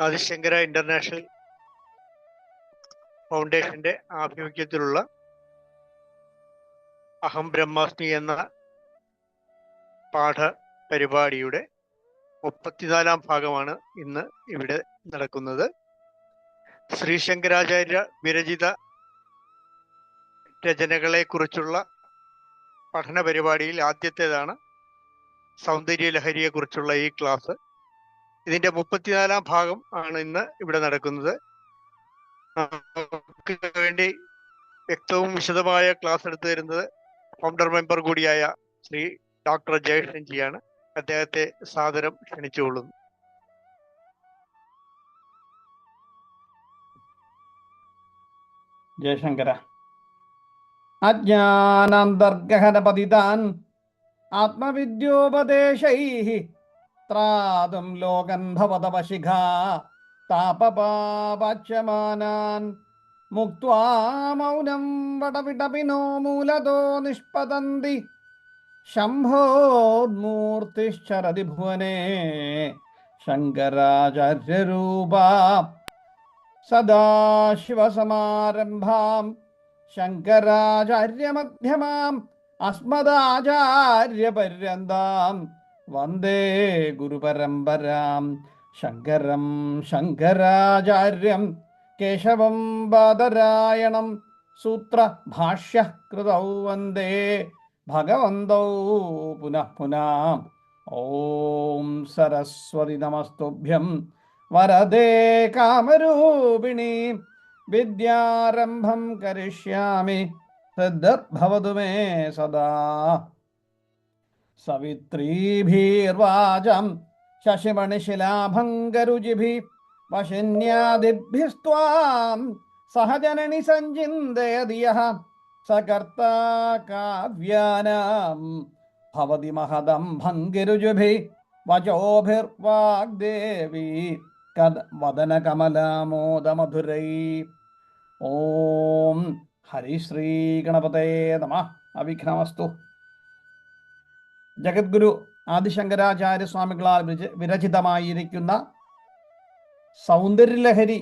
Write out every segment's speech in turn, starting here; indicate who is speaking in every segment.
Speaker 1: Adi Shankara international ഫൗണ്ടേഷന്റെ ആഭിമുഖ്യത്തിലുള്ള അഹം ബ്രഹ്മാസ്മി എന്ന പാഠ പരിപാടിയുടെ 34-ാം ഭാഗമാണ് ഇന്ന് ഇവിടെ നടക്കുന്നത്. ശ്രീശങ്കരാചാര്യ വിരചിത രചനകളെക്കുറിച്ചുള്ള പഠന പരിപാടിയിൽ ആദ്യത്തേതാണ് സൗന്ദര്യലഹരിയെക്കുറിച്ചുള്ള ഈ ക്ലാസ്. ഇതിന്റെ 34-ാം ഭാഗം ആണ് ഇന്ന് ഇവിടെ നടക്കുന്നത്. നമുക്ക് വേണ്ടി വ്യക്തവും വിശദമായ ക്ലാസ് എടുത്തു തരുന്നത് ഫൗണ്ടർ മെമ്പർ കൂടിയായ ശ്രീ ഡോക്ടർ ജയകൃഷ്ണൻ ജിയാണ്. അദ്ദേഹത്തെ സാദരം ക്ഷണിച്ചുകൊള്ളുന്നു.
Speaker 2: ജയശങ്കര. അജ്ഞാനാന്തർഗഹനപതിതാൻ ആത്മവിദ്യോപദേശൈഃ ത്രാതും ലോകൻ ഭവതവശിഖാ താപപാപച്യമാനാൻ മുക്ത്വാ മൗനം വടവിടപിനോ മൂലതോ നിഷ്പതന്തി ശംഭോർമൂർത്തിശ്ചരതി ഭുവനേ ശങ്കരാചാര്യരൂപാ സദാശിവസമാരംഭാം ശങ്കരാചാര്യമധ്യമാം അസ്മദാചാര്യപര്യന്താം വന്ദേ ഗുരുപരമ്പരാം. ശങ്കരം ശങ്കരാചാര്യം കേശവം ബാദരായണം സൂത്രഭാഷ്യകൃതൗ വന്ദേ ഭഗവന്തൗ പുനഃ പുനഃ. ഓം സരസ്വതി നമസ്തുഭ്യം വരദേ കാമരൂപിണി വിദ്യാരംഭം കരിഷ്യാമി സിദ്ധിർഭവതു മേ സദാ. സവിത്രീഭിർവാചം ശശിമണിശിലാഭംഗരുചിഭിः വശിന്യാദിഭിസ്ത്വാം സഹജനനി സഞ്ചിന്തയതി യഃ സകർത്താ കാവ്യാനാം ഭവതി മഹദം ഭംഗിരുചിഭിः വചോഭിർവാഗ്ദേവി വദനകമലാമോദമധുരൈ. ഓം ഹരിശ്രീ ഗണപതയേ നമഃ. അവിഘ്നമസ്തു. ജഗദ്ഗുരു ആദിശങ്കരാചാര്യ സ്വാമികളാൽ വിരചിതമായിരിക്കുന്ന സൗന്ദര്യലഹരി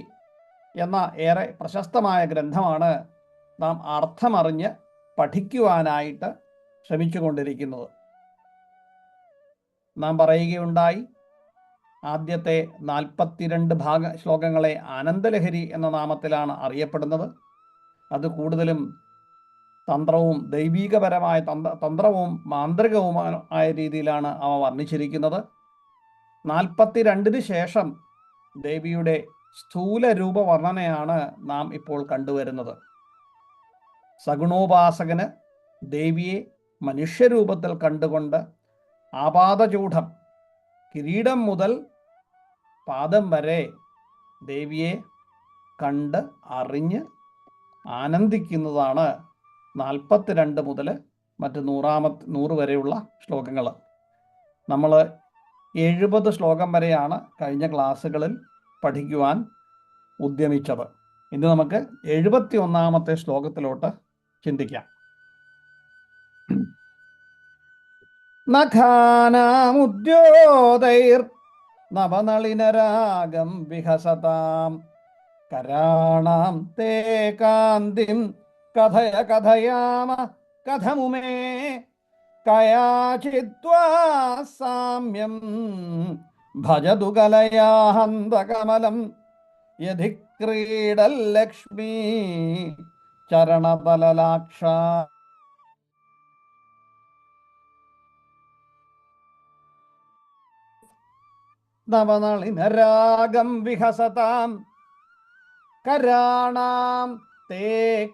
Speaker 2: എന്ന ഏറെ പ്രശസ്തമായ ഗ്രന്ഥമാണ് നാം അർത്ഥമറിഞ്ഞ് പഠിക്കുവാനായിട്ട് ശ്രമിച്ചുകൊണ്ടിരിക്കുന്നത്. നാം പറയുകയുണ്ടായി, ആദ്യത്തെ 42 ശ്ലോകങ്ങളെ ആനന്ദലഹരി എന്ന നാമത്തിലാണ് അറിയപ്പെടുന്നത്. അത് കൂടുതലും തന്ത്രവും ദൈവീകപരമായ തന്ത്രവും മാന്ത്രികവുമായ രീതിയിലാണ് അവ വർണ്ണിച്ചിരിക്കുന്നത്. 42 ശേഷം ദേവിയുടെ സ്ഥൂല രൂപവർണ്ണനയാണ് നാം ഇപ്പോൾ കണ്ടുവരുന്നത്. സഗുണോപാസകന് ദേവിയെ മനുഷ്യരൂപത്തിൽ കണ്ടുകൊണ്ട് ആപാദചൂഢം, കിരീടം മുതൽ പാദം വരെ ദേവിയെ കണ്ട് അറിഞ്ഞ് ആനന്ദിക്കുന്നതാണ് 42 മുതൽ മറ്റ് 100 വരെയുള്ള ശ്ലോകങ്ങൾ. നമ്മൾ 70 ശ്ലോകം വരെയാണ് കഴിഞ്ഞ ക്ലാസ്സുകളിൽ പഠിക്കുവാൻ ഉദ്യമിച്ചത്. ഇന്ന് നമുക്ക് 71-ാമത്തെ ശ്ലോകത്തിലോട്ട് ചിന്തിക്കാം. നഖാനാമുദ്യോതൈർ നവനളിനരാഗം വിഹസതാം കരാണാം തേ കാന്തിം കഥയ കഥയാമ കഥമുമേ കയാചിത്വാ സാമ്യം ഭജതു കലയാഹന്തകമലം യധി ക്രീഡല്ലക്ഷ്മീ ചരണതലലാക്ഷ. നവനളിനരാഗം വിഹസതാം കരാണാം തേ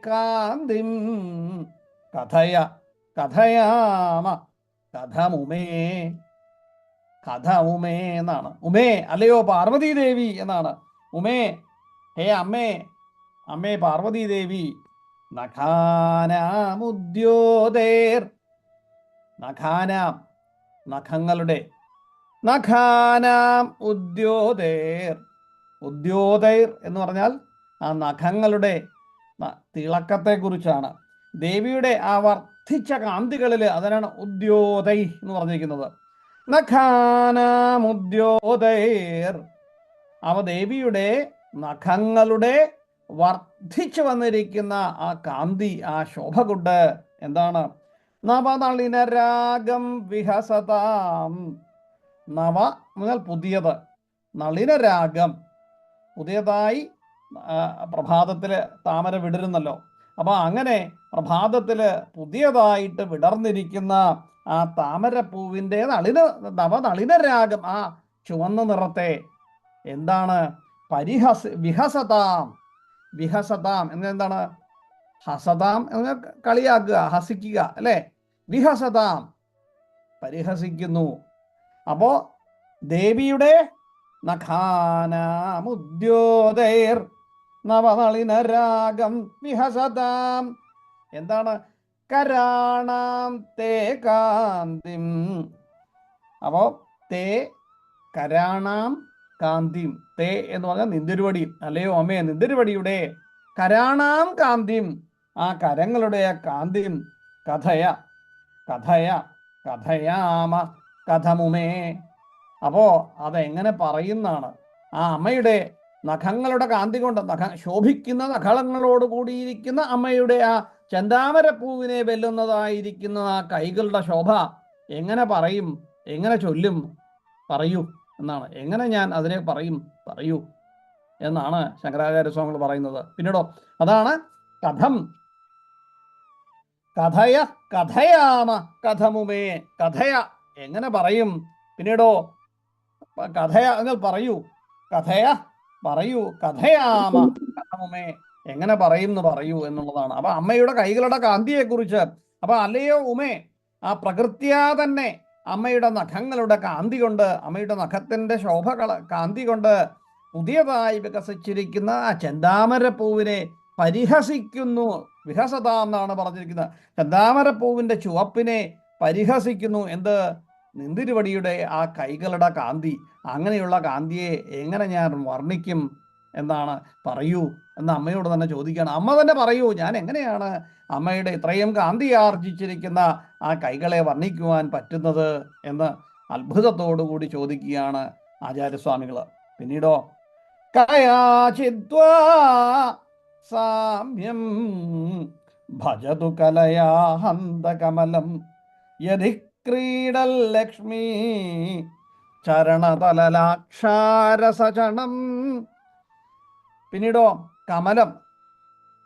Speaker 2: കാന്തിം കഥയ കഥയാമ കഥമുമേ. കഥമുമേ എന്നാണ്. ഉമേ അല്ലയോ പാർവതീദേവി എന്നാണ്. ഉമേ, ഹേ അമ്മേ, അമ്മേ പാർവതീദേവി. നഖാനാമുദ്യോതേർ, നഖാനാം നഖങ്ങളുടെ, നഖാനാം ഉദ്യോതേർ. ഉദ്യോതൈർ എന്ന് പറഞ്ഞാൽ ആ നഖങ്ങളുടെ തിളക്കത്തെക്കുറിച്ചാണ്. ദേവിയുടെ ആ വർദ്ധിച്ച കാന്തികളിൽ അതിനാണ് ഉദ്യോതൈ എന്ന് പറഞ്ഞിരിക്കുന്നത്. നഖാനാം ഉദ്യോതൈർ. അവ ദേവിയുടെ നഖങ്ങളുടെ വർദ്ധിച്ചു വന്നിരിക്കുന്ന ആ കാന്തി, ആ ശോഭ കൊണ്ട് എന്താണ്? നവനളിനരാഗം വിഹസതാം. നവ എന്നാൽ പുതിയത്, നളിനരാഗം പുതിയതായി പ്രഭാതത്തില് താമര വിടരുന്നല്ലോ. അപ്പൊ അങ്ങനെ പ്രഭാതത്തില് പുതിയതായിട്ട് വിടർന്നിരിക്കുന്ന ആ താമരപ്പൂവിൻ്റെ നവനളിനരാഗം, ആ ചുവന്ന നിറത്തെ എന്താണ്? വിഹസതാം. വിഹസതാം എന്താണ്? ഹസതാം എന്ന് കളിയാക്കുക, ഹസിക്കുക അല്ലെ? വിഹസതാം പരിഹസിക്കുന്നു. അപ്പോ ദേവിയുടെ നഖാനാമുദ്യോതൈർ നവനളിനരാഗം വിഹസതാം. എന്താണ്? കരാണാം തേ കാന്തിം. അപ്പോ തേ കരാണാം കാന്തിം. തേ എന്ന് പറഞ്ഞാൽ നിന്തിരുവടി, അല്ലയോ അമ്മേ നിന്തിരുവടിയുടെ കരാണാം കാന്തിം, ആ കരങ്ങളുടെ കാന്തിം കഥയ കഥയ കഥയാമ കഥമുമേ. അപ്പോ അതെങ്ങനെ പറയുന്നാണ്? ആ അമ്മയുടെ നഖങ്ങളുടെ കാന്തി കൊണ്ട്, ശോഭിക്കുന്ന നഖങ്ങളോട് കൂടിയിരിക്കുന്ന അമ്മയുടെ ആ ചെന്താമരപ്പൂവിനെ വെല്ലുന്നതായിരിക്കുന്ന ആ കൈകളുടെ ശോഭ എങ്ങനെ പറയും, എങ്ങനെ ചൊല്ലും? പറയൂ എന്നാണ്. എങ്ങനെ ഞാൻ അതിനെ പറയും? പറയൂ എന്നാണ് ശങ്കരാചാര്യ സ്വാമികൾ പറയുന്നത്. പിന്നീടോ അതാണ് കഥം. കഥയ കഥയാമ കഥമുമേ. കഥയ എങ്ങനെ പറയും? പിന്നീടോ കഥയ നിങ്ങൾ പറയൂ. കഥയ പറയൂ. കഥയാമ കഥമുമേ എങ്ങനെ പറയും എന്ന് പറയൂ എന്നുള്ളതാണ്. അപ്പൊ അമ്മയുടെ കൈകളുടെ കാന്തിയെക്കുറിച്ച്, അപ്പൊ അല്ലയോ ഉമേ, ആ പ്രകൃത്യാ തന്നെ അമ്മയുടെ നഖങ്ങളുടെ കാന്തി കൊണ്ട്, അമ്മയുടെ നഖത്തിന്റെ ശോഭ കാന്തി കൊണ്ട് പുതിയതായി വികസിച്ചിരിക്കുന്ന ആ ചെന്താമരപ്പൂവിനെ പരിഹസിക്കുന്നു. വിഹസത എന്നാണ് പറഞ്ഞിരിക്കുന്നത്. ചെന്താമരപ്പൂവിന്റെ ചുവപ്പിനെ പരിഹസിക്കുന്നു. എന്ത്? നിന്തിരുവടിയുടെ ആ കൈകളുടെ കാന്തി. അങ്ങനെയുള്ള കാന്തിയെ എങ്ങനെ ഞാൻ വർണ്ണിക്കും എന്നാണ്? പറയൂ എന്ന് അമ്മയോട് തന്നെ ചോദിക്കുകയാണ്. അമ്മ തന്നെ പറയൂ, ഞാൻ എങ്ങനെയാണ് അമ്മയുടെ ഇത്രയും കാന്തി ആർജിച്ചിരിക്കുന്ന ആ കൈകളെ വർണ്ണിക്കുവാൻ പറ്റുന്നത് എന്ന് അത്ഭുതത്തോടുകൂടി ചോദിക്കുകയാണ് ആചാര്യസ്വാമികൾ. പിന്നീടോ കയാചിദ്വാ സാമ്യം ഭജതു കലയാ ഹന്തകമലം യദി ക്രീഡൽ ലക്ഷ്മി ചരണതലലാക്ഷാരസചണം. പിന്നീടോ കമലം.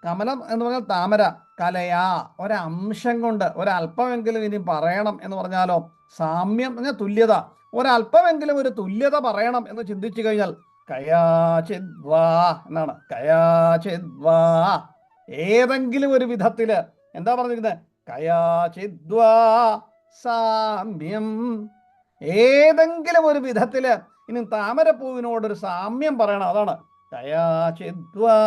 Speaker 2: കമലം എന്ന് പറഞ്ഞാൽ താമര. കലയാ ഒരംശം കൊണ്ട്, ഒരല്പമെങ്കിലും ഇനി പറയണം എന്ന് പറഞ്ഞാലോ, സാമ്യം പറഞ്ഞാൽ തുല്യത. ഒരല്പമെങ്കിലും ഒരു തുല്യത പറയണം എന്ന് ചിന്തിച്ചു കഴിഞ്ഞാൽ കയാചിദ്വാ എന്നാണ്. കയാചിദ്വാ ഏതെങ്കിലും ഒരു വിധത്തില് എന്താ പറഞ്ഞിരിക്കുന്നത്? കയാചിദ്വാ സാമ്യം ഏതെങ്കിലും ഒരു വിധത്തില് ഇനി താമരപ്പൂവിനോടൊരു സാമ്യം പറയണം. അതാണ് കയാചിദ്വാ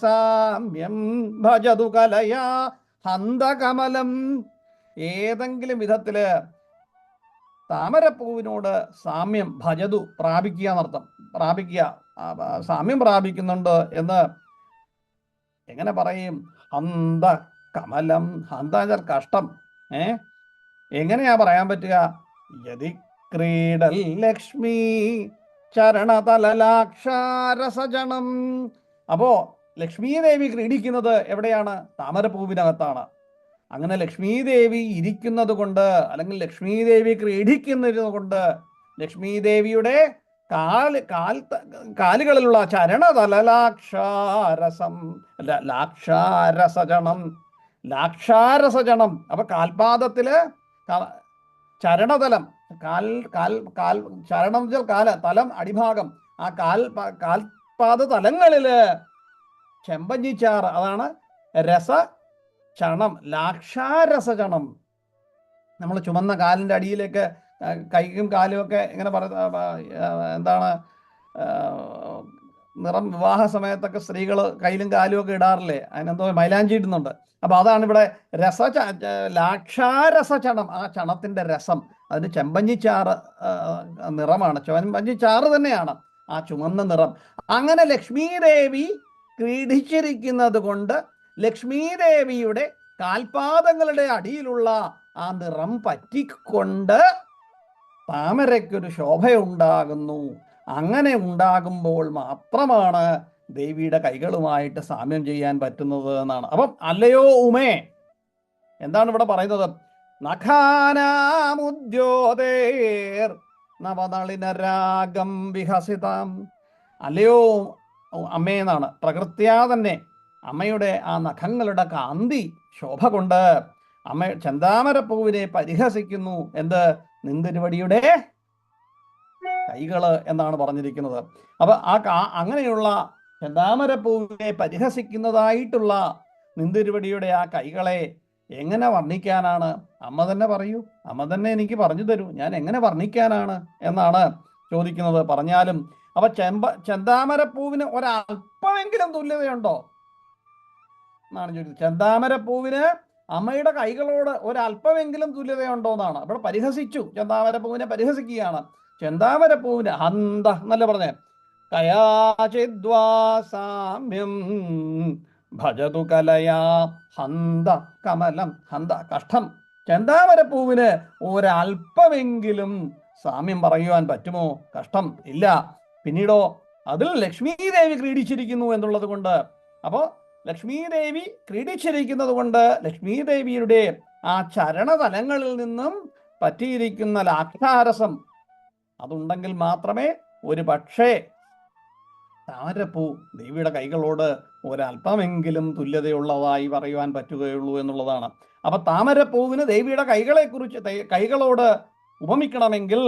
Speaker 2: സാമ്യം ഭജതു കലയാ ഹന്തകമലം. ഏതെങ്കിലും വിധത്തില് താമരപ്പൂവിനോട് സാമ്യം, ഭജതു പ്രാപിക്കുക എന്നർത്ഥം. പ്രാപിക്കുക, സാമ്യം പ്രാപിക്കുന്നുണ്ട് എന്ന് എങ്ങനെ പറയും? ഹന്ത കമലം. ഹന്ത കഷ്ടം. എങ്ങനെയാ പറയാൻ പറ്റുക? യദി ക്രീഡൽ ലക്ഷ്മി ചരണതലലാക്ഷാരസജനം. അപ്പോ ലക്ഷ്മീദേവി ക്രീഡിക്കുന്നത് എവിടെയാണ്? താമരപ്പൂവിനകത്താണ്. അങ്ങനെ ലക്ഷ്മീദേവി ഇരിക്കുന്നത് കൊണ്ട്, അല്ലെങ്കിൽ ലക്ഷ്മീദേവി ക്രീഡിക്കുന്നത് കൊണ്ട്, ലക്ഷ്മീദേവിയുടെ കാലുകളിലുള്ള ചരണതലലാക്ഷാരസം ലാക്ഷാരസജനം. ലാക്ഷാരസജനം അപ്പൊ കാൽപാദത്തില് ചരണതലം, ചരണം കാല്, തലം അടിഭാഗം, ആ കാൽപാദ തലങ്ങളില് ചെമ്പഞ്ഞിച്ചാറ്. അതാണ് രസചണം, ലാക്ഷാരസചണം. നമ്മൾ ചുമന്ന കാലിൻ്റെ അടിയിലേക്ക് കൈയും കാലും ഒക്കെ ഇങ്ങനെ എന്താണ് നിറം, വിവാഹ സമയത്തൊക്കെ സ്ത്രീകൾ കയ്യിലും കാലും ഒക്കെ ഇടാറില്ലേ? അതിനെന്തോ മൈലാഞ്ചി ഇടുന്നുണ്ട്. അപ്പൊ അതാണ് ഇവിടെ ലാക്ഷാരസചണം. ആ ചണത്തിന്റെ രസം, അതിന് ചെമ്പഞ്ഞിച്ചാറ് നിറമാണ്. ചെമ്പഞ്ഞിച്ചാറ് തന്നെയാണ് ആ ചുമന്ന നിറം. അങ്ങനെ ലക്ഷ്മീദേവി ക്രീഡിച്ചിരിക്കുന്നത് കൊണ്ട് ലക്ഷ്മീദേവിയുടെ കാൽപാദങ്ങളുടെ അടിയിലുള്ള ആ നിറം പറ്റിക്കൊണ്ട് താമരയ്ക്കൊരു ശോഭയുണ്ടാകുന്നു. അങ്ങനെ ഉണ്ടാകുമ്പോൾ മാത്രമാണ് ദേവിയുടെ കൈകളുമായിട്ട് സാമ്യം ചെയ്യാൻ പറ്റുന്നത് എന്നാണ്. അപ്പം അല്ലയോ ഉമേ, എന്താണ് ഇവിടെ പറയുന്നത്? നഖാനാമുദ്യോതേർ നവനളിനരാഗം വിഹസിതാം. അല്ലയോ അമ്മേ എന്നാണ്. പ്രകൃത്യാ തന്നെ അമ്മയുടെ ആ നഖങ്ങളുടെ കാന്തി ശോഭ കൊണ്ട് അമ്മ ചെന്താമരപ്പൂവിനെ പരിഹസിക്കുന്നു. എന്ത്? നിന്തിരുവടിയുടെ കൈകള് എന്നാണ് പറഞ്ഞിരിക്കുന്നത്. അപ്പൊ അങ്ങനെയുള്ള ചെന്താമരപ്പൂവിനെ പരിഹസിക്കുന്നതായിട്ടുള്ള നിന്തിരുവടിയുടെ ആ കൈകളെ എങ്ങനെ വർണ്ണിക്കാനാണ്? അമ്മ തന്നെ പറയൂ, അമ്മ തന്നെ എനിക്ക് പറഞ്ഞു തരൂ, ഞാൻ എങ്ങനെ വർണ്ണിക്കാനാണ് എന്നാണ് ചോദിക്കുന്നത്. പറഞ്ഞാലും അപ്പൊ ചെന്താമരപ്പൂവിന് ഒരല്പമെങ്കിലും തുല്യതയുണ്ടോ എന്നാണ് ചോദിക്കുന്നത്. ചെന്താമരപ്പൂവിന് അമ്മയുടെ കൈകളോട് ഒരല്പമെങ്കിലും തുല്യതയുണ്ടോ എന്നാണ്. അവിടെ പരിഹസിച്ചു, ചെന്താമരപ്പൂവിനെ പരിഹസിക്കുകയാണ്. ചെന്താമരപ്പൂവിന് ഹന്ത എന്നല്ല പറഞ്ഞേ, കയാചിദ്വാസാമ്യം ഭജതു കലയാ ഹന്ത കമലം. ഹന്ത കഷ്ടം. ചെന്താമരപ്പൂവിന് ഒരല്പമെങ്കിലും സാമ്യം പറയുവാൻ പറ്റുമോ? കഷ്ടം, ഇല്ല. പിന്നീടോ അതിൽ ലക്ഷ്മി ദേവി ക്രീഡിച്ചിരിക്കുന്നു എന്നുള്ളത് കൊണ്ട്, അപ്പോ ലക്ഷ്മി ദേവി ക്രീഡിച്ചിരിക്കുന്നത് കൊണ്ട് ലക്ഷ്മി ദേവിയുടെ ആ ചരണതലങ്ങളിൽ നിന്നും പറ്റിയിരിക്കുന്ന ലാക്ഷാരസം അതുണ്ടെങ്കിൽ മാത്രമേ ഒരു പക്ഷേ താമരപ്പൂ ദേവിയുടെ കൈകളോട് ഒരല്പമെങ്കിലും തുല്യതയുള്ളതായി പറയുവാൻ പറ്റുകയുള്ളൂ എന്നുള്ളതാണ്. അപ്പൊ താമരപ്പൂവിന് ദേവിയുടെ കൈകളോട് ഉപമിക്കണമെങ്കിൽ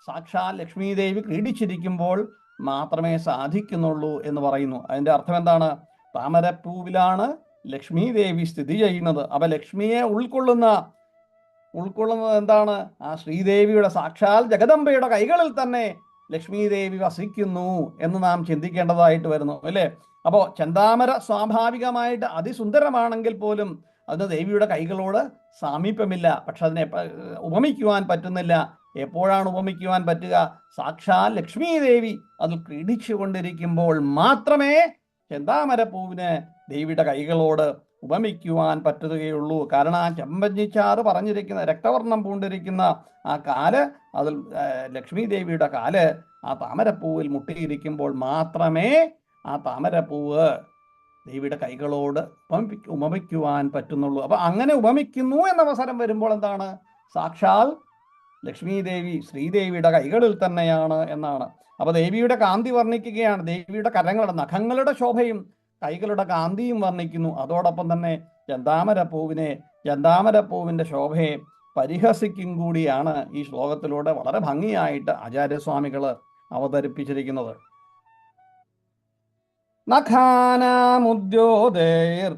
Speaker 2: സാക്ഷാൽ ലക്ഷ്മി ദേവി ക്രീഡിച്ചിരിക്കുമ്പോൾ മാത്രമേ സാധിക്കുന്നുള്ളൂ എന്ന് പറയുന്നു. അതിന്റെ അർത്ഥം എന്താണ്? താമരപ്പൂവിലാണ് ലക്ഷ്മി ദേവി സ്ഥിതി ചെയ്യുന്നത്. അപ്പൊ ലക്ഷ്മിയെ ഉൾക്കൊള്ളുന്നത് എന്താണ്? ആ ശ്രീദേവിയുടെ സാക്ഷാൽ ജഗദംബയുടെ കൈകളിൽ തന്നെ ലക്ഷ്മി ദേവി വസിക്കുന്നു എന്ന് നാം ചിന്തിക്കേണ്ടതായിട്ട് വരുന്നു, അല്ലേ? അപ്പോ ചെന്താമര സ്വാഭാവികമായിട്ട് അതിസുന്ദരമാണെങ്കിൽ പോലും അതിന് ദേവിയുടെ കൈകളോട് സാമീപ്യമില്ല. പക്ഷെ അതിനെ ഉപമിക്കുവാൻ പറ്റുന്നില്ല. എപ്പോഴാണ് ഉപമിക്കുവാൻ പറ്റുക? സാക്ഷാൽ ലക്ഷ്മി ദേവി അതിൽ ക്രീഡിച്ചു കൊണ്ടിരിക്കുമ്പോൾ മാത്രമേ ചെന്താമരപ്പൂവിന് ദേവിയുടെ കൈകളോട് ഉപമിക്കുവാൻ പറ്റുകയുള്ളൂ. കാരണം ആ ചെമ്പഞ്ഞിച്ചാറ് പറഞ്ഞിരിക്കുന്ന രക്തവർണ്ണം പൂണ്ടിരിക്കുന്ന ആ കാല്, അതിൽ ലക്ഷ്മി ദേവിയുടെ കാല് ആ താമരപ്പൂവിൽ മുട്ടിയിരിക്കുമ്പോൾ മാത്രമേ ആ താമരപ്പൂവ് ദേവിയുടെ കൈകളോട് ഉപമിക്കുവാൻ പറ്റുന്നുള്ളൂ. അപ്പൊ അങ്ങനെ ഉപമിക്കുന്നു എന്ന അവസരം വരുമ്പോൾ എന്താണ്? സാക്ഷാൽ ലക്ഷ്മി ദേവി ശ്രീദേവിയുടെ കൈകളിൽ തന്നെയാണ് എന്നാണ്. അപ്പൊ ദേവിയുടെ കാന്തി വർണ്ണിക്കുകയാണ്. ദേവിയുടെ കരങ്ങളുടെ നഖങ്ങളുടെ ശോഭയും കൈകളുടെ കാന്തിയും വർണ്ണിക്കുന്നു. അതോടൊപ്പം തന്നെ ചെന്താമരപ്പൂവിന്റെ ശോഭയെ പരിഹസിക്കും കൂടിയാണ് ഈ ശ്ലോകത്തിലൂടെ വളരെ ഭംഗിയായിട്ട് ആചാര്യസ്വാമികൾ അവതരിപ്പിച്ചിരിക്കുന്നത്. നഖാനാമുദ്യോതേർ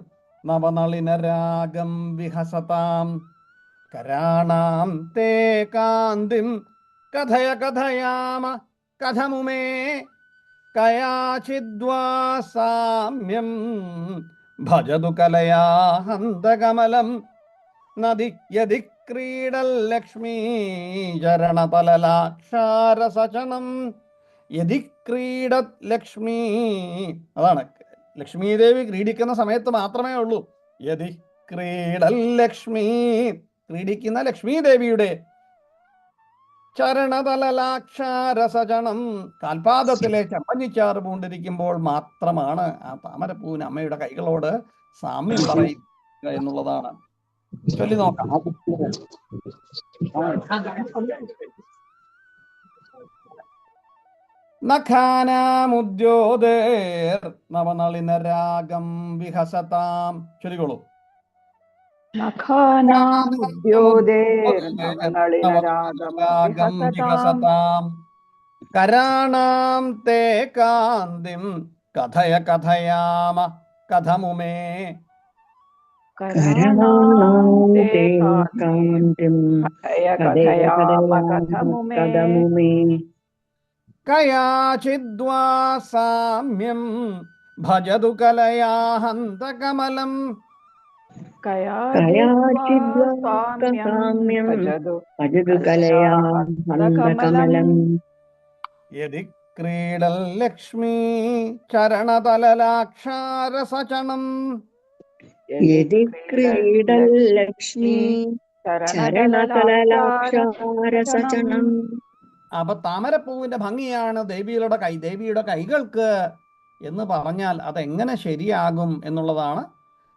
Speaker 2: നവനളിനരാഗം വിഹസതാം കരാണാം തേ കാന്തിം കഥയ കഥയാമ കഥമുമേ കയാചിദ്വാസാമ്യം ഭജതു കലയാ ഹന്തകമലം നദി യദി ക്രീഡല്ലക്ഷ്മീ ചരണതലലാക്ഷാരസചനം യദി ക്രീഡത് ലക്ഷ്മീ. അതാണ് ലക്ഷ്മീ ദേവി ക്രീഡിക്കുന്ന സമയത്ത് മാത്രമേ ഉള്ളൂ. യദി ക്രീഡല്ലക്ഷ്മീ, ക്രീഡിക്കുന്ന ലക്ഷ്മീ ദേവിയുടെ ചരണതലലാക്ഷാരസചനം, കാൽപാദത്തിലെ ചെമ്പഞ്ഞിച്ചാറ് പൂണ്ടിരിക്കുമ്പോൾ മാത്രമാണ് ആ താമരപ്പൂവിന് അമ്മയുടെ കൈകളോട് സാമ്യം പറയുക എന്നുള്ളതാണ്. ചൊല്ലി നോക്കാം. നഖാനാമുദ്യോതേർ നവനളിനരാഗം വിഹസതാം. ചൊല്ലിക്കോളൂ. കരാണാം തേ കാന്തിം കഥയ കഥയാമ കഥമുമേ. കയാചിദ്വാസാമ്യം ഭജതു കലയാ ഹന്തകമലം. യദി ക്രീഡൽ ലക്ഷ്മീ ചരണതലലാക്ഷാരസചനം.
Speaker 3: യദി ക്രീഡൽ ലക്ഷ്മീ ചരണതലലാക്ഷാരസചനം.
Speaker 2: അപ്പൊ താമരപ്പൂവിന്റെ ഭംഗിയാണ് ദേവിയുടെ കൈകൾക്ക് എന്ന് പറഞ്ഞാൽ അതെങ്ങനെ ശരിയാകും എന്നുള്ളതാണ്.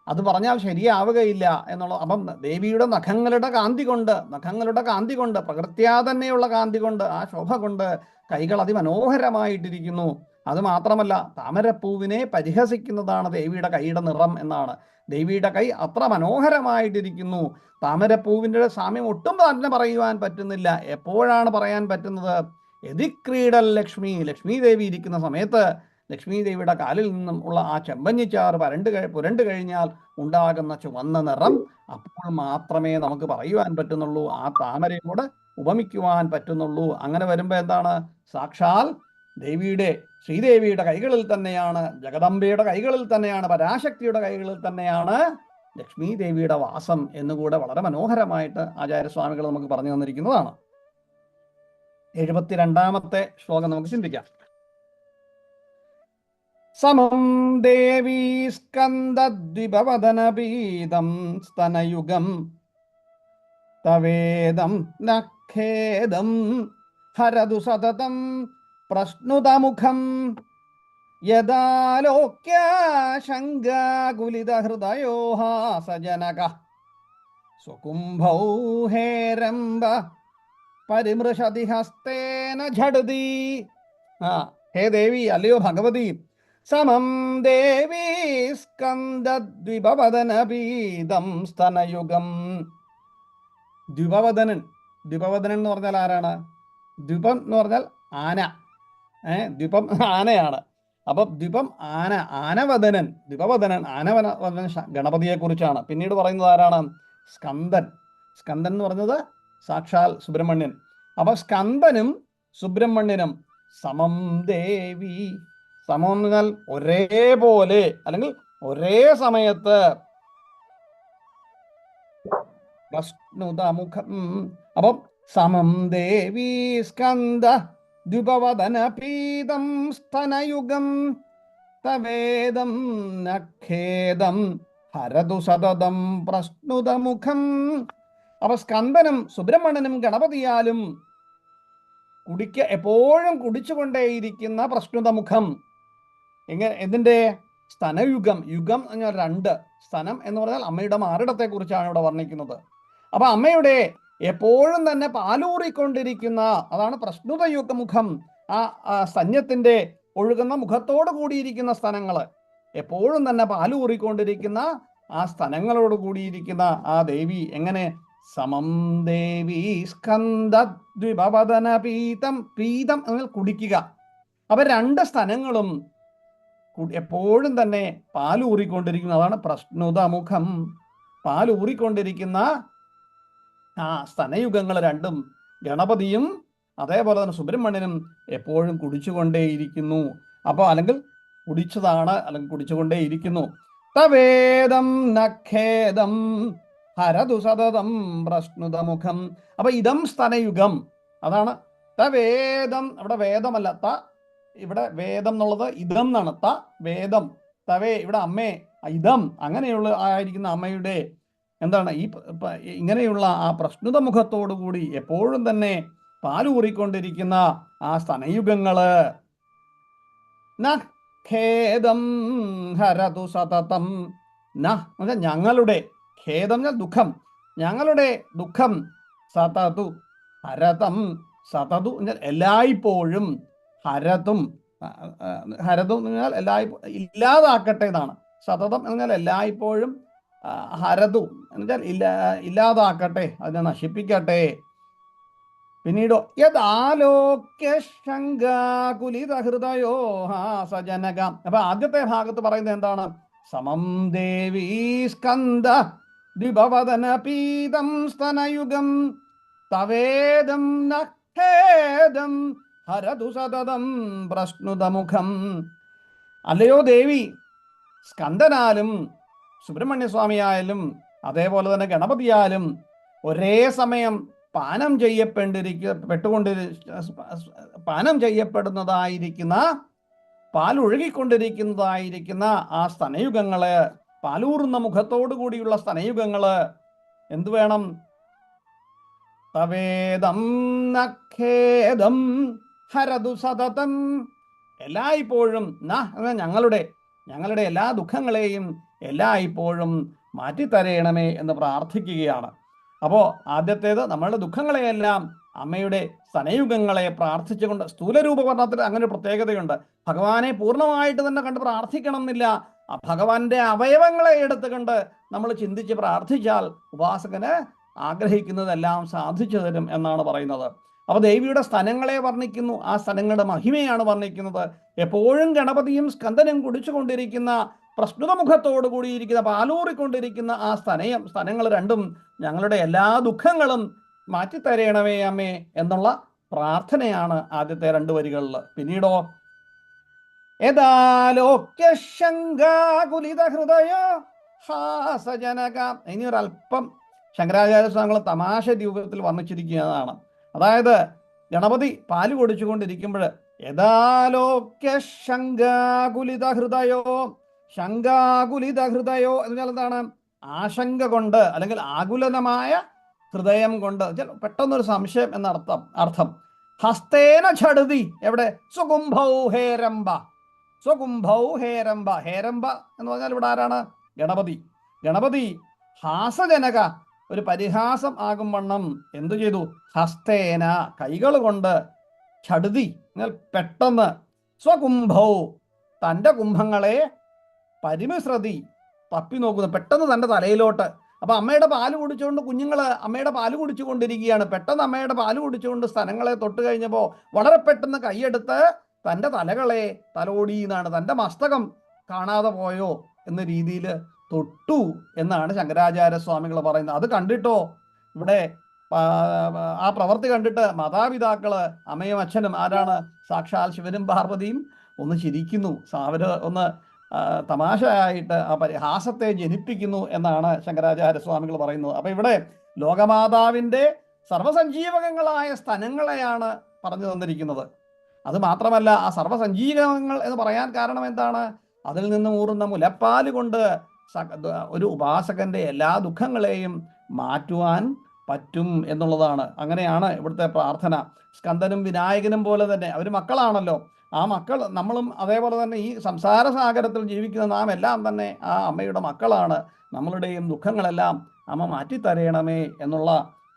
Speaker 2: അത് പറഞ്ഞാൽ ശരിയാവുകയില്ല എന്നുള്ളത്. അപ്പം ദേവിയുടെ നഖങ്ങളുടെ കാന്തി കൊണ്ട് പ്രകൃത്യാ തന്നെയുള്ള കാന്തി കൊണ്ട്, ആ ശോഭ കൊണ്ട് കൈകൾ അതിമനോഹരമായിട്ടിരിക്കുന്നു. അത് മാത്രമല്ല, താമരപ്പൂവിനെ പരിഹസിക്കുന്നതാണ് ദേവിയുടെ കൈയുടെ നിറം എന്നാണ്. ദേവിയുടെ കൈ അത്ര മനോഹരമായിട്ടിരിക്കുന്നു. താമരപ്പൂവിൻ്റെ സാമ്യം ഒട്ടും തന്നെ പറയുവാൻ പറ്റുന്നില്ല. എപ്പോഴാണ് പറയാൻ പറ്റുന്നത്? യതിക്രീഡൽ ലക്ഷ്മി ദേവി ഇരിക്കുന്ന സമയത്ത് ലക്ഷ്മി ദേവിയുടെ കാലിൽ നിന്നും ഉള്ള ആ ചെമ്പഞ്ഞിച്ചാറ് പുരണ്ടു കഴിഞ്ഞാൽ ഉണ്ടാകുന്ന ചുവന്ന നിറം, അപ്പോൾ മാത്രമേ നമുക്ക് പറയുവാൻ പറ്റുന്നുള്ളൂ, ആ താമരയോട് ഉപമിക്കുവാൻ പറ്റുന്നുള്ളൂ. അങ്ങനെ വരുമ്പോൾ എന്താണ്? സാക്ഷാൽ ശ്രീദേവിയുടെ കൈകളിൽ തന്നെയാണ്, ജഗദംബയുടെ കൈകളിൽ തന്നെയാണ്, പരാശക്തിയുടെ കൈകളിൽ തന്നെയാണ് ലക്ഷ്മി ദേവിയുടെ വാസം എന്നുകൂടെ വളരെ മനോഹരമായിട്ട് ആചാര്യസ്വാമികൾ നമുക്ക് പറഞ്ഞു തന്നിരിക്കുന്നതാണ്. 72ാമത്തെ ശ്ലോകം നമുക്ക് ചിന്തിക്കാം. സമം ദേവീ സ്കന്ദദ്വിപവദനപീതം സ്തനയുഗം തവേദം നഖേദം ഹരതു സതതം പ്രശ്നുതമുഖം യദാലോക്യ ശങ്കാകുലിതഹൃദയോ ഹാസജനകഃ സ്വകുംഭൗ ഹേരംബ പരിമൃശതി ഹസ്തേന ഝടതി. ഹേ ദേവി, അല്ലയോ ഭഗവതി, സമം ദേവീ സ്കന്ദദ്വിപവദനപീതം സ്തനയുഗം. ദ്വിപവദനൻ എന്ന് പറഞ്ഞാൽ ആരാണ്? ദ്വിപം എന്ന് പറഞ്ഞാൽ ആന. ദ്വിപം ആനയാണ്. അപ്പൊ ദ്വിപം ആനവദനൻ, ദ്വിപവദനൻ, ആനവദനൻ ഗണപതിയെ കുറിച്ചാണ്. പിന്നീട് പറയുന്നത് ആരാണ്? സ്കന്ദൻ എന്ന് പറഞ്ഞത് സാക്ഷാൽ സുബ്രഹ്മണ്യൻ. അപ്പൊ സ്കന്ദനും സുബ്രഹ്മണ്യനും സമം ദേവി. സമം എന്ന് പറഞ്ഞാൽ ഒരേപോലെ അല്ലെങ്കിൽ ഒരേ സമയത്ത്. പ്രശ്നുതമുഖം. അപ്പം സമം ദേവി സ്കന്ദ ദ്വിപവദന പീതം സ്തനയുഗം തവേദം നഖേദം ഹരതു സതതം പ്രശ്നുതമുഖം. അപ്പൊ സ്കന്ദനും സുബ്രഹ്മണ്യനും ഗണപതിയാലും എപ്പോഴും കുടിച്ചുകൊണ്ടേയിരിക്കുന്ന പ്രശ്നുതമുഖം. എന്തിന്റെ? സ്തനയുഗം. യുഗം എന്ന് പറഞ്ഞാൽ 2. സ്തനം എന്ന് പറഞ്ഞാൽ അമ്മയുടെ മാറിടത്തെ കുറിച്ചാണ് ഇവിടെ വർണ്ണിക്കുന്നത്. അപ്പൊ അമ്മയുടെ എപ്പോഴും തന്നെ പാലൂറിക്കൊണ്ടിരിക്കുന്ന, അതാണ് പ്രശ്നുതയുഗമുഖം. ആ സ്തന്യത്തിന്റെ ഒഴുകുന്ന മുഖത്തോട് കൂടിയിരിക്കുന്ന സ്തനങ്ങള്, എപ്പോഴും തന്നെ പാലൂറിക്കൊണ്ടിരിക്കുന്ന ആ സ്തനങ്ങളോട് കൂടിയിരിക്കുന്ന ആ ദേവി എങ്ങനെ? സമം ദേവി സ്കന്ദദ്വിപവദന പീതം. പീതം എന്നാൽ കുടിക്കുക. അപ്പൊ 2 സ്തനങ്ങളും എപ്പോഴും തന്നെ പാലൂറിക്കൊണ്ടിരിക്കുന്ന, അതാണ് പ്രശ്നുതമുഖം. പാലൂറിക്കൊണ്ടിരിക്കുന്ന ആ സ്തനയുഗങ്ങൾ 2ഉം ഗണപതിയും അതേപോലെ തന്നെ സുബ്രഹ്മണ്യനും എപ്പോഴും കുടിച്ചുകൊണ്ടേയിരിക്കുന്നു. അപ്പോൾ അല്ലെങ്കിൽ കുടിച്ചതാണ്, അല്ലെങ്കിൽ കുടിച്ചുകൊണ്ടേയിരിക്കുന്നു. തവേദം നഖേദം ഹരതു സതതം പ്രശ്നുതമുഖം. അപ്പൊ ഇതം സ്തനയുഗം, അതാണ് തവേദം. അവിടെ വേദമല്ല, ഇവിടെ വേദം എന്നുള്ളത് ഇതം എന്നാണ്. വേദം തവേ, ഇവിടെ അമ്മേ ഇതം, അങ്ങനെയുള്ള ആയിരിക്കുന്ന അമ്മയുടെ എന്താണ് ഇങ്ങനെയുള്ള ആ പ്രശ്നുത മുഖത്തോടു കൂടി എപ്പോഴും തന്നെ പാലൂറിക്കൊണ്ടിരിക്കുന്ന ആ സ്തനയുഗങ്ങള്. ഖേദം ഹരതു സതതം. ഞങ്ങളുടെ ഖേദം ദുഃഖം, ഞങ്ങളുടെ ദുഃഖം. സതതു ഹരതം. സതതു എല്ലായ്പ്പോഴും. ഹരതും എന്ന് പറഞ്ഞാൽ ഇല്ലാതാക്കട്ടെ എന്നാണ്. സതതം എന്ന് പറഞ്ഞാൽ എല്ലായ്പ്പോഴും. ഹരതു എന്ന് വെച്ചാൽ ഇല്ലാതാക്കട്ടെ, അതിനെ നശിപ്പിക്കട്ടെ. പിന്നീടോ യദാലോക്യ ശങ്കാകുലിത ഹൃദയോ ഹാസജനകം. അപ്പൊ ആദ്യത്തെ ഭാഗത്ത് പറയുന്നത് എന്താണ്? സമം ദേവീ സ്കന്ദ ദ്വിപവദന പീതം സ്തനയുഗം തവേദം നഖേദം ഹരതു സതതം പ്രശ്നുതമുഖം. അല്ലയോ ദേവി, സ്കന്ദനാലും സുബ്രഹ്മണ്യസ്വാമിയായാലും അതേപോലെ തന്നെ ഗണപതിയാലും ഒരേ സമയം പാനം ചെയ്യപ്പെടുന്നതായിരിക്കുന്ന, പാലൊഴുകിക്കൊണ്ടിരിക്കുന്നതായിരിക്കുന്ന ആ സ്തനയുഗങ്ങള്, പാലൂറുന്ന മുഖത്തോടു കൂടിയുള്ള സ്തനയുഗങ്ങള് എന്തു വേണം? തവേദം നഖേദം ഹരതു സതതം. എല്ലായ്പ്പോഴും ഞങ്ങളുടെ എല്ലാ ദുഃഖങ്ങളെയും എല്ലായ്പ്പോഴും മാറ്റിത്തരയണമേ എന്ന് പ്രാർത്ഥിക്കുകയാണ്. അപ്പോൾ ആദ്യത്തേത് നമ്മളുടെ ദുഃഖങ്ങളെയെല്ലാം അമ്മയുടെ സ്തനയുഗങ്ങളെ പ്രാർത്ഥിച്ചുകൊണ്ട്, സ്ഥൂലരൂപവർണ്ണത്തിൽ അങ്ങനെ ഒരു പ്രത്യേകതയുണ്ട്. ഭഗവാനെ പൂർണ്ണമായിട്ട് തന്നെ കണ്ട് പ്രാർത്ഥിക്കണം എന്നില്ല. ഭഗവാന്റെ അവയവങ്ങളെ എടുത്തുകൊണ്ട് നമ്മൾ ചിന്തിച്ച് പ്രാർത്ഥിച്ചാൽ ഉപാസകന് ആഗ്രഹിക്കുന്നതെല്ലാം സാധിച്ചു തരും എന്നാണ് പറയുന്നത്. അപ്പോൾ ദേവിയുടെ സ്തനങ്ങളെ വർണ്ണിക്കുന്നു, ആ സ്തനങ്ങളുടെ മഹിമയാണ് വർണ്ണിക്കുന്നത്. എപ്പോഴും ഗണപതിയും സ്കന്ദനും കുടിച്ചുകൊണ്ടിരിക്കുന്ന, പ്രസ്തുത മുഖത്തോടു കൂടിയിരിക്കുന്ന, പാലൂറിക്കൊണ്ടിരിക്കുന്ന ആ സ്തനങ്ങൾ രണ്ടും ഞങ്ങളുടെ എല്ലാ ദുഃഖങ്ങളും മാറ്റിത്തരയണമേ അമ്മേ എന്നുള്ള പ്രാർത്ഥനയാണ് ആദ്യത്തെ 2 വരികളിൽ. പിന്നീടോ യഥാലോക്യശങ്കാകുലിത ഹൃദയ ഹാസജനക. ഇനി ഒരല്പം ശങ്കരാചാര്യ സ്വാമികൾ തമാശ രൂപത്തിൽ വർണ്ണിച്ചിരിക്കുന്നതാണ്. അതായത് ഗണപതി പാല് കുടിച്ചുകൊണ്ടിരിക്കുമ്പോൾ യഥാലോക്യശങ്കാകുലിത ഹൃദയോ, ശങ്കാകുലിത ഹൃദയോ എന്ന് പറഞ്ഞാൽ എന്താണ്? ആശങ്ക കൊണ്ട് അല്ലെങ്കിൽ ആകുലനമായ ഹൃദയം കൊണ്ട്, പെട്ടെന്നൊരു സംശയം എന്ന അർത്ഥം. ഹസ്തേന ഛടുതി, എവിടെ? സ്വകുംഭൗ ഹേരംബ. സ്വകുംഭൗ ഹേരംബ. ഹേരംബ എന്ന് പറഞ്ഞാൽ ഇവിടെ ആരാണ്? ഗണപതി ഹാസജനക, ഒരു പരിഹാസം ആകും വണ്ണം എന്തു ചെയ്തു? ഹസ്തേന, കൈകൾ കൊണ്ട്, ഛടുതി എന്നാൽ പെട്ടെന്ന്, സ്വകുംഭൗ തൻ്റെ കുംഭങ്ങളെ, പരിമിശ്രതി തപ്പി നോക്കുന്നു, പെട്ടെന്ന് തൻ്റെ തലയിലോട്ട്. അപ്പൊ അമ്മയുടെ പാല് കുടിച്ചുകൊണ്ട് കുഞ്ഞുങ്ങൾ അമ്മയുടെ പാല് കുടിച്ചുകൊണ്ടിരിക്കുകയാണ്. പെട്ടെന്ന് അമ്മയുടെ പാല് കുടിച്ചുകൊണ്ട് സ്തനങ്ങളെ തൊട്ട് കഴിഞ്ഞപ്പോൾ വളരെ പെട്ടെന്ന് കൈയെടുത്ത് തൻ്റെ തലകളെ, തലോടി എന്നാണ്, തൻ്റെ മസ്തകം കാണാതെ പോയോ എന്ന രീതിയിൽ തൊട്ടു എന്നാണ് ശങ്കരാചാര്യ സ്വാമികൾ പറയുന്നത്. അത് കണ്ടിട്ടോ ഇവിടെ ആ പ്രവൃത്തി കണ്ടിട്ട് മാതാപിതാക്കള്, അമ്മയും അച്ഛനും, ആരാണ്? സാക്ഷാൽ ശിവനും പാർവതിയും ഒന്ന് ചിരിക്കുന്നു, അവര് ഒന്ന് തമാശയായിട്ട് ആ പരിഹാസത്തെ ജനിപ്പിക്കുന്നു എന്നാണ് ശങ്കരാചാര്യ സ്വാമികൾ പറയുന്നത്. അപ്പൊ ഇവിടെ ലോകമാതാവിൻ്റെ സർവസഞ്ജീവകങ്ങളായ സ്തനങ്ങളെയാണ് പറഞ്ഞു തന്നിരിക്കുന്നത്. അത് മാത്രമല്ല, ആ സർവസഞ്ജീവകങ്ങൾ എന്ന് പറയാൻ കാരണം എന്താണ്? അതിൽ നിന്ന് ഊറുന്ന മുലപ്പാല് കൊണ്ട് ഒരു ഉപാസകന്റെ എല്ലാ ദുഃഖങ്ങളെയും മാറ്റുവാൻ പറ്റും എന്നുള്ളതാണ്. അങ്ങനെയാണ് ഇവിടുത്തെ പ്രാർത്ഥന. സ്കന്ദനും വിനായകനും പോലെ തന്നെ അവർ മക്കളാണല്ലോ. ആ മക്കൾ, നമ്മളും അതേപോലെ തന്നെ ഈ സംസാര സാഗരത്തിൽ ജീവിക്കുന്ന നാം എല്ലാം തന്നെ ആ അമ്മയുടെ മക്കളാണ്. നമ്മളുടെയും ദുഃഖങ്ങളെല്ലാം അമ്മ മാറ്റിത്തരയണമേ എന്നുള്ള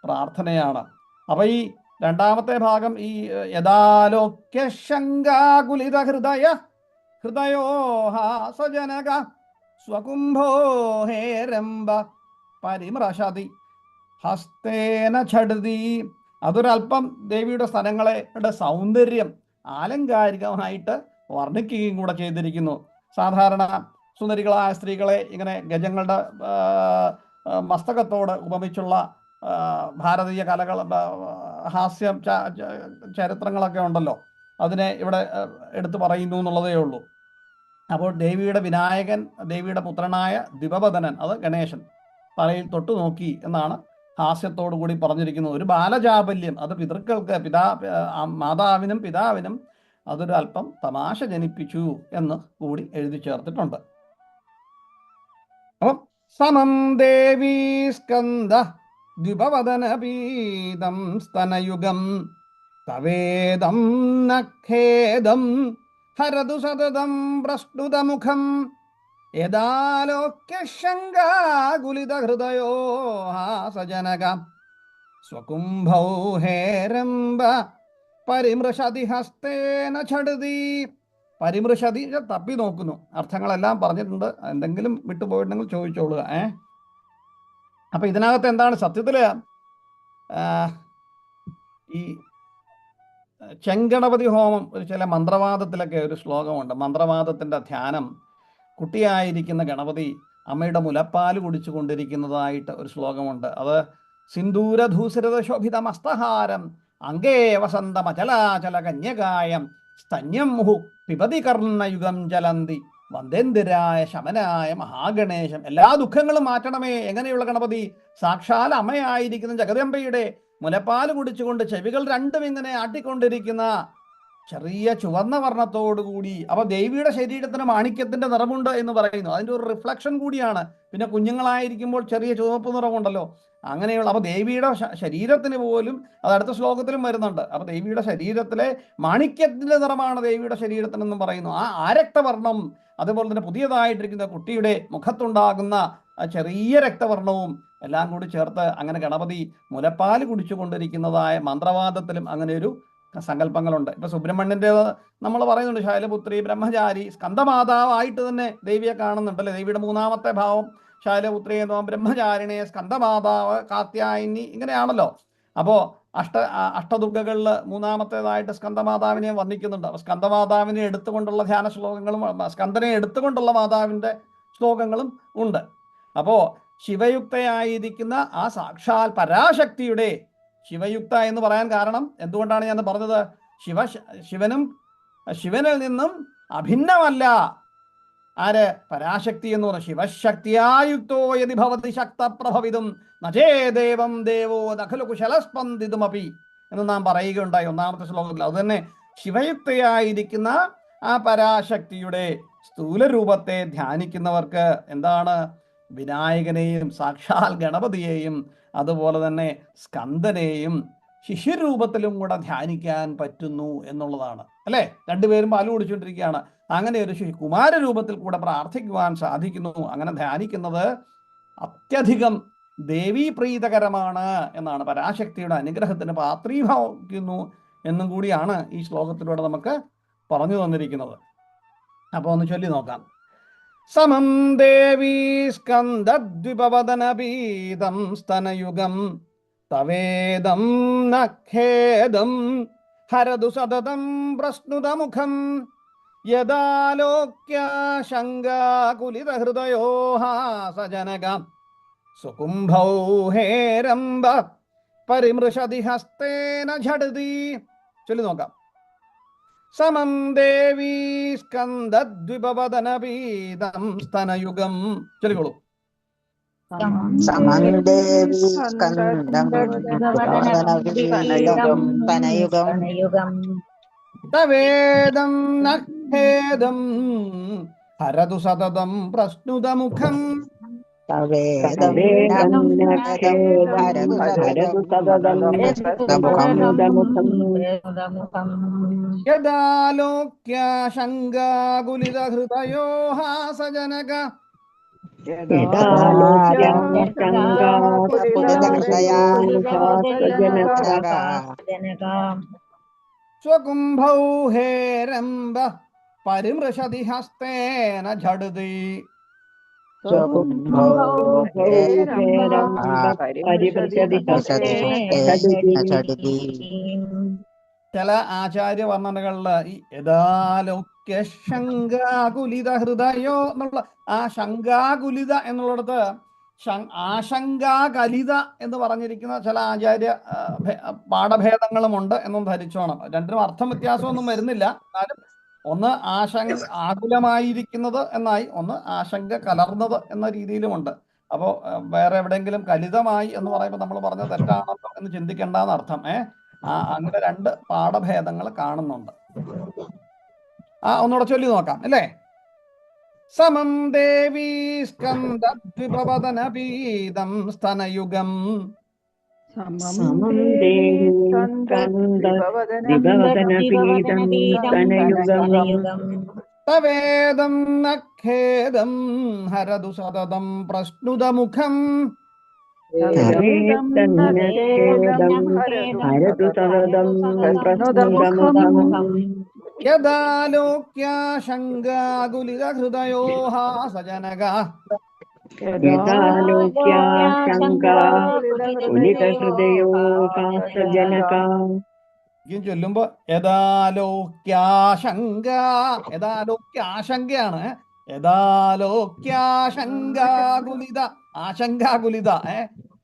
Speaker 2: പ്രാർത്ഥനയാണ്. അപ്പൊ ഈ രണ്ടാമത്തെ ഭാഗം, ഈ യഥാലോക്യശങ്കാകുലിത ഹൃദയോ ഹാസജനക സ്വകുംഭോ ഹേരംബ പരിമ്രശതി ഹസ്തേന ഛടുതി. അതൊരല്പം ദേവിയുടെ സ്തനങ്ങളുടെ സൗന്ദര്യം ആലങ്കാരികമായിട്ട് വർണ്ണിക്കുകയും കൂടെ ചെയ്തിരിക്കുന്നു. സാധാരണ സുന്ദരികളായ സ്ത്രീകളെ ഇങ്ങനെ ഗജങ്ങളുടെ മസ്തകത്തോട് ഉപമിച്ചുള്ള ഭാരതീയ കലകൾ, ഹാസ്യം, ചരിത്രങ്ങളൊക്കെ ഉണ്ടല്ലോ, അതിനെ ഇവിടെ എടുത്തു പറയുന്നു എന്നുള്ളതേ ഉള്ളൂ. അപ്പോൾ ദേവിയുടെ വിനായകൻ, ദേവിയുടെ പുത്രനായ ദിവപതനൻ, അത് ഗണേശൻ, തലയിൽ തൊട്ടു നോക്കി എന്നാണ് ഹാസ്യത്തോടു കൂടി പറഞ്ഞിരിക്കുന്നത്. ഒരു ബാലചാബല്യം, അത് പിതൃക്കൾക്ക്, മാതാവിനും പിതാവിനും അതൊരു അല്പം തമാശ ജനിപ്പിച്ചു എന്ന് കൂടി എഴുതി ചേർത്തിട്ടുണ്ട്. അപ്പം സമം ദേവീ സ്കന്ദ ദ്വിപവദന പീതം സ്തനയുഗം തവേദം നഖേദം ഹരതു സതതം പ്രസ്തുതമുഖം യഥാലോക്യശങ്കാകുലിത ഹൃദയോ ഹാസജനക സ്വകുംഭൗ ഹേരംബ പരിമൃശതി ഹസ്തേന ഛടുതി. പരിമൃശതി തപ്പി നോക്കുന്നു. അർത്ഥങ്ങളെല്ലാം പറഞ്ഞിട്ടുണ്ട്. എന്തെങ്കിലും വിട്ടുപോയിട്ടുണ്ടെങ്കിൽ ചോദിച്ചോളുക. അപ്പൊ ഇതിനകത്ത് എന്താണ് സത്യത്തില് ഈ ചെങ്കണപതി ഹോമം, ഒരു ചില മന്ത്രവാദത്തിലൊക്കെ ഒരു ശ്ലോകമുണ്ട്. മന്ത്രവാദത്തിന്റെ ധ്യാനം, കുട്ടിയായിരിക്കുന്ന ഗണപതി അമ്മയുടെ മുലപ്പാല് കുടിച്ചു കൊണ്ടിരിക്കുന്നതായിട്ട് ഒരു ശ്ലോകമുണ്ട്. അത് സിന്ദൂരധൂസരത ശോഭിത മസ്തഹാരം അങ്കേ വസന്തമചലാചല കന്യകായം സ്തന്യം മുഹു പിപതി കർണയുഗം ചലന്തി വന്ദേന്ദിരായ ശമനായ മഹാഗണേശം. എല്ലാ ദുഃഖങ്ങളും മാറ്റണമേ. എങ്ങനെയുള്ള ഗണപതി? സാക്ഷാൽ അമ്മയായിരിക്കുന്ന ജഗദംബയുടെ മുലപ്പാല് കുടിച്ചുകൊണ്ട് ചെവികൾ രണ്ടും ഇങ്ങനെ ആട്ടിക്കൊണ്ടിരിക്കുന്ന ചെറിയ ചുവന്ന വർണ്ണത്തോടുകൂടി. അപ്പൊ ദേവിയുടെ ശരീരത്തിന് മാണിക്യത്തിന്റെ നിറമുണ്ട് എന്ന് പറയുന്നു. അതിൻ്റെ ഒരു റിഫ്ലക്ഷൻ കൂടിയാണ്. പിന്നെ കുഞ്ഞുങ്ങളായിരിക്കുമ്പോൾ ചെറിയ ചുവപ്പ് നിറമുണ്ടല്ലോ, അങ്ങനെയുള്ള അപ്പൊ ദേവിയുടെ ശരീരത്തിന് പോലും അത് അടുത്ത ശ്ലോകത്തിലും വരുന്നുണ്ട്. അപ്പൊ ദേവിയുടെ ശരീരത്തിലെ മാണിക്യത്തിന്റെ നിറമാണ് ദേവിയുടെ ശരീരത്തിനെന്നും പറയുന്നു. ആ രക്തവർണം, അതുപോലെ തന്നെ പുതിയതായിട്ടിരിക്കുന്ന കുട്ടിയുടെ മുഖത്തുണ്ടാകുന്ന ചെറിയ രക്തവർണവും എല്ലാം കൂടി ചേർത്ത് അങ്ങനെ ഗണപതി മുലപ്പാൽ കുടിച്ചുകൊണ്ടിരിക്കുന്നതായ മന്ത്രവാദത്തിലും അങ്ങനെ ഒരു സങ്കല്പങ്ങളുണ്ട്. ഇപ്പൊ സുബ്രഹ്മണ്യന്റെ നമ്മൾ പറയുന്നുണ്ട് ശൈലപുത്രി, ബ്രഹ്മചാരി, സ്കന്ദമാതാവായിട്ട് തന്നെ ദേവിയെ കാണുന്നുണ്ട് അല്ലെ. ദേവിയുടെ മൂന്നാമത്തെ ഭാവം ശൈലപുത്രി എന്നോ, ബ്രഹ്മചാരിണി, സ്കന്ദമാതാവ്, കാത്യായനി, ഇങ്ങനെയാണല്ലോ. അപ്പോ അഷ്ടദുർഗകളിൽ മൂന്നാമത്തേതായിട്ട് സ്കന്ദമാതാവിനെ വർണ്ണിക്കുന്നുണ്ട്. അപ്പൊ സ്കന്ദമാതാവിനെ എടുത്തുകൊണ്ടുള്ള ധ്യാന ശ്ലോകങ്ങളും സ്കന്ദനെ എടുത്തുകൊണ്ടുള്ള മാതാവിന്റെ ശ്ലോകങ്ങളും ഉണ്ട്. അപ്പോ ശിവയുക്തയായിരിക്കുന്ന ആ സാക്ഷാൽ പരാശക്തിയുടെ, ശിവയുക്ത എന്ന് പറയാൻ കാരണം എന്തുകൊണ്ടാണ് ഞാൻ പറഞ്ഞത്? ശിവനിൽ നിന്നും അഭിന്നമല്ല ആര്? പരാശക്തി എന്ന് പറഞ്ഞ ശിവശക്തിയായുക്തോ യതി ഭവതി ശക്തപ്രഭവിതും നചേദേവം ദേവോ നഖലു കുശലസ്പന്ദിതുമപി എന്ന് നാം പറയുകയുണ്ടായി ഒന്നാമത്തെ ശ്ലോകത്തിൽ. അത് തന്നെ ശിവയുക്തയായിരിക്കുന്ന ആ പരാശക്തിയുടെ സ്ഥൂല രൂപത്തെ ധ്യാനിക്കുന്നവർക്ക് എന്താണ്? വിനായകനെയും സാക്ഷാൽ ഗണപതിയെയും അതുപോലെ തന്നെ സ്കന്ദനെയും ശിശുരൂപത്തിലും കൂടെ ധ്യാനിക്കാൻ പറ്റുന്നു എന്നുള്ളതാണ് അല്ലേ. രണ്ടുപേരും പാല് കുടിച്ചുകൊണ്ടിരിക്കുകയാണ്. അങ്ങനെ ഒരു കുമാരരൂപത്തിൽ കൂടെ പ്രാർത്ഥിക്കുവാൻ സാധിക്കുന്നു. അങ്ങനെ ധ്യാനിക്കുന്നത് അത്യധികം ദേവീപ്രീതകരമാണ് എന്നാണ്, പരാശക്തിയുടെ അനുഗ്രഹത്തിന് പാത്രീഭവിക്കുന്നു എന്നും കൂടിയാണ് ഈ ശ്ലോകത്തിലൂടെ നമുക്ക് പറഞ്ഞു തന്നിരിക്കുന്നത്. അപ്പോൾ ഒന്ന് ചൊല്ലി നോക്കാം. സമം ദേവീ സ്കന്ദദ്വിപവദനപീതം സ്തനയുഗം തവേദം നഖേദം ഹരതു സതതം പ്രസ്നുതമുഖം യദാലോക്യാശങ്കാകുലിതഹൃദയോ ഹാസജനകം സുകുംഭൗ ഹേരംബ പരിമൃശതി ഹസ്തേന ഝടതി. ചൊല്ലി നോക്കാം. സമം ദേവീ സ്കന്ദദ്വിപവദനപീതം സ്തനയുഗം. ചൊല്ലിക്കോളൂ.
Speaker 3: സമം ദേവി സ്കന്ദം സ്തനയുഗം
Speaker 2: തവേദം നഖേദം ഹരതു സതതം പ്രസ്നുതമുഖം യദാലോക്യാശങ്കാകുലിതഹൃദയോ ഹാസജനക സ്വകുംഭൗ ഹേരംബ പരിമൃശതി ഹസ്തേന ഝടതി. ചില ആചാര്യ വർണ്ണനകളില് ഈ യഥാലോക്യശങ്കാകുലിത ഹൃദയോ എന്നുള്ള ആ ശങ്കാകുലിത എന്നുള്ളിടത്ത് ആശങ്കാകലിത എന്ന് പറഞ്ഞിരിക്കുന്ന ചില ആചാര്യ പാഠഭേദങ്ങളുമുണ്ട് എന്നും ധരിച്ചോണം. രണ്ടിനും അർത്ഥം വ്യത്യാസമൊന്നും വരുന്നില്ല. എന്നാലും ഒന്ന് ആകുലമായിരിക്കുന്നത് എന്നായി, ഒന്ന് ആശങ്ക കലർന്നത് എന്ന രീതിയിലുമുണ്ട്. അപ്പോൾ വേറെ എവിടെയെങ്കിലും കലിതമായി എന്ന് പറയുമ്പോൾ നമ്മൾ പറഞ്ഞത് തെറ്റാണല്ലോ എന്ന് ചിന്തിക്കേണ്ടെന്ന് അർത്ഥം. അങ്ങനെ രണ്ട് പാഠഭേദങ്ങൾ കാണുന്നുണ്ട്. ഒന്നുകൂടെ ചൊല്ലി നോക്കാം അല്ലേ. സമം ദേവീ സ്കന്ദദ്വിപവദനപീതം സ്തനയുഗം തവേദം നഖേദം ഹരതു സതതം പ്രസ്നുതമുഖം യദാലോക്യാശങ്കാകുലിതഹൃദയോ ഹാസജനക ചൊല്ലുമ്പോ യദാലോക്യാശങ്കയാണ്. യദാലോക്യാശങ്കാകുലിത ആശങ്കാകുലിത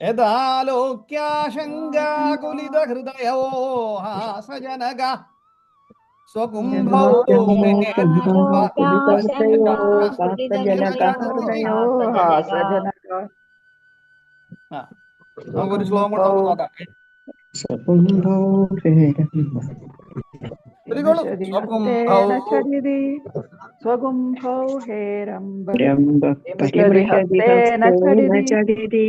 Speaker 2: യദാലോക്യാശങ്കാകുലിത ഹൃദയോ ഹാസജനക സ്വകുംഭൗ നമുക്കൊരു ശ്ലോകം കൂടെ നോക്കാം.
Speaker 3: സ്വകുംഭൗ ഹേരംബ പരിമൃശതി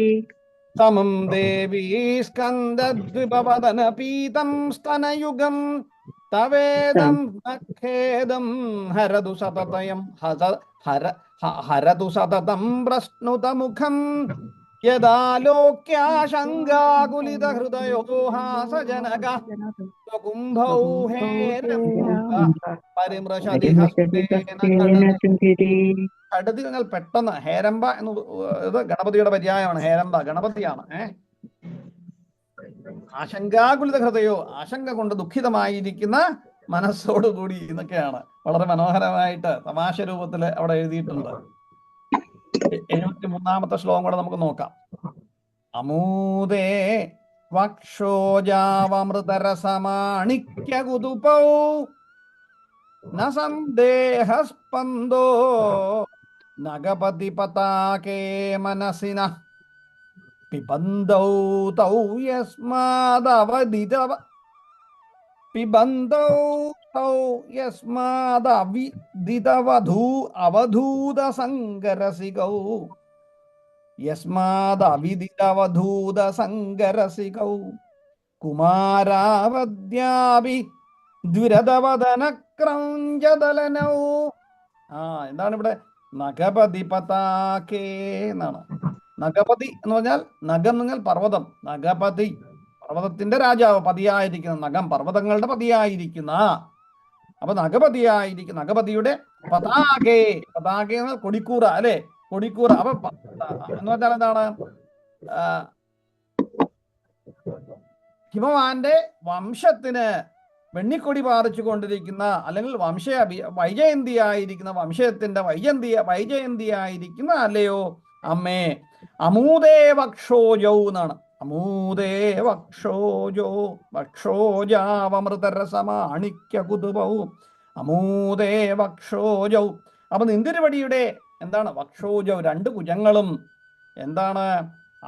Speaker 2: സമം ദേവീ സ്കന്ദദ്വിപവദന പീതം സ്തനയുഗം തവേദം നഖേദം ഹരതു സതതയം ഹരതു സതതം പ്രശ്നുതമുഖം യദാലോക്യാശങ്കാകുലിത ഹൃദയോ ഹാസജനക കുംഭൗ പരിമൃശതി ഹസ്തേന കടതി. നിങ്ങൾ പെട്ടെന്ന് ഹേരമ്പ എന്ന് ഇത് ഗണപതിയുടെ പര്യായമാണ്. ഹേരമ്പ ഗണപതിയാണ്. ആശങ്കാകുലിത ഹൃദയോ, ആശങ്ക കൊണ്ട് ദുഃഖിതമായിരിക്കുന്ന മനസ്സോടുകൂടി എന്നൊക്കെയാണ് വളരെ മനോഹരമായിട്ട് തമാശ രൂപത്തിൽ അവിടെ എഴുതിയിട്ടുണ്ട്. 73-ാമത്തെ ശ്ലോകം കൂടെ നമുക്ക് നോക്കാം. അമൂദേ വക്ഷോജാവമൃതരസമാണിക്യകുതുപൗ ന സന്ദേഹസ്പന്ദോ നഗപതി പതാകേ മനസിന പിബന്ധൗ തൗ യസ്മാദവദിതവ പിബന്ധൗ തൗ യസ്മാദവിദിതവധൂ അവധൂത സങ്കരസികൗ യസ്മാദവിദിതവധൂത സങ്കരസികൗ കുമാരാവദ്യാപി ദ്വിരദവദന ക്രൗഞ്ചദലനൗ. എന്താണ് ഇവിടെ? നഗപതി പതാകേ എന്നാണ്. നഗപതി എന്ന് പറഞ്ഞാൽ നഗം എന്ന് പറഞ്ഞാൽ പർവ്വതം. നഗപതി പർവ്വതത്തിന്റെ രാജാവ്, പതിയായിരിക്കുന്ന നഗം, പർവ്വതങ്ങളുടെ പതിയായിരിക്കുന്ന. അപ്പൊ നഗപതിയായിരിക്കുന്ന നഗപതിയുടെ പതാകേ, പതാകേ എന്ന് പറഞ്ഞാൽ കൊടിക്കൂറ അല്ലെ, കൊടിക്കൂറ. അപ്പൊ എന്ന് പറഞ്ഞാൽ എന്താണ്? ഹിമവാന്റെ വംശത്തിന് വെണ്ണിക്കൊടി പാറിച്ചു കൊണ്ടിരിക്കുന്ന, അല്ലെങ്കിൽ വൈജയന്തിയായിരിക്കുന്ന വംശത്തിന്റെ വൈജയന്തിയായിരിക്കുന്ന അല്ലയോ അമ്മേ. അമൂദേ വക്ഷോജൗ എന്നാണ്. അമൂദേ വക്ഷോജോ വക്ഷോജാവമൃതരസമാണിക്യകുതുപൗ അമൂദേ വക്ഷോജൗ. അപ്പൊ നിന്തിരുവടിയുടെ എന്താണ്? വക്ഷോജൗ, രണ്ട് ഭുജങ്ങളും എന്താണ്?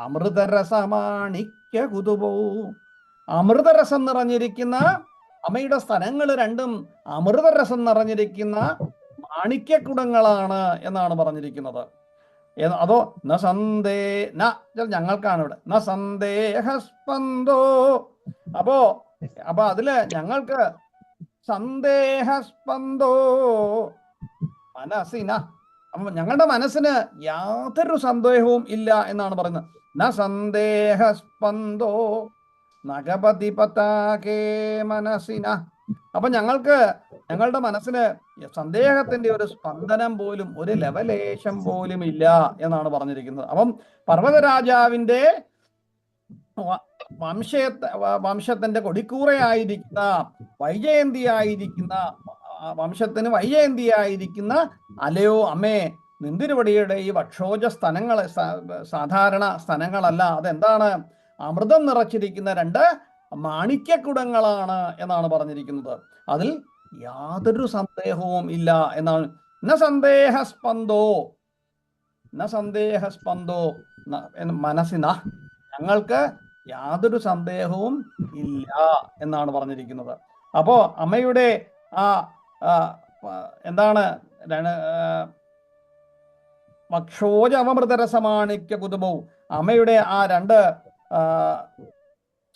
Speaker 2: അമൃതരസമാണിക്യകുതുപൗ, അമൃതരസം നിറഞ്ഞിരിക്കുന്ന അമ്മയുടെ സ്ഥലങ്ങൾ രണ്ടും അമൃതരസം നിറഞ്ഞിരിക്കുന്ന മാണിക്യക്കുടങ്ങളാണ് എന്നാണ് പറഞ്ഞിരിക്കുന്നത്. അതോ ന ഞങ്ങൾക്കാണ് ഇവിടെ ന സന്ദേഹസ്പന്ദോ. അപ്പൊ അതില് ഞങ്ങൾക്ക് സന്ദേഹസ്പന്ദോ മനസ്സിന, അപ്പൊ ഞങ്ങളുടെ മനസ്സിന് യാതൊരു സന്ദേഹവും ഇല്ല എന്നാണ് പറയുന്നത്. ന സന്ദേഹസ്പന്ദോ നഗപതി പതാകേ മനസ്സിന. അപ്പൊ ഞങ്ങളുടെ മനസ്സിന് സന്ദേഹത്തിന്റെ ഒരു സ്പന്ദനം പോലും, ഒരു ലവലേശം പോലും ഇല്ല എന്നാണ് പറഞ്ഞിരിക്കുന്നത്. അപ്പം പർവ്വതരാജാവിന്റെ വംശത്തിന്റെ കൊടിക്കൂറയായിരിക്കുന്ന വൈജയന്തിയായിരിക്കുന്ന വംശത്തിന് വൈജയന്തിയായിരിക്കുന്ന അലയോ അമ്മേ, നിന്തിരുവടിയുടെ ഈ വക്ഷോജ സ്തനങ്ങൾ സാധാരണ സ്തനങ്ങളല്ല. അതെന്താണ്? അമൃതം നിറച്ചിരിക്കുന്ന രണ്ട് മാണിക്യക്കുടങ്ങളാണ് എന്നാണ് പറഞ്ഞിരിക്കുന്നത്. അതിൽ യാതൊരു സന്ദേഹവും ഇല്ല എന്നാണ്. ന സന്ദേഹസ്പന്ദോ മനസ്സിന, ഞങ്ങൾക്ക് യാതൊരു സന്ദേഹവും ഇല്ല എന്നാണ് പറഞ്ഞിരിക്കുന്നത്. അപ്പോ അമ്മയുടെ എന്താണ് വക്ഷോജ അവമൃതരസമാണിക്യ കുതുബൗ, അമ്മയുടെ ആ രണ്ട്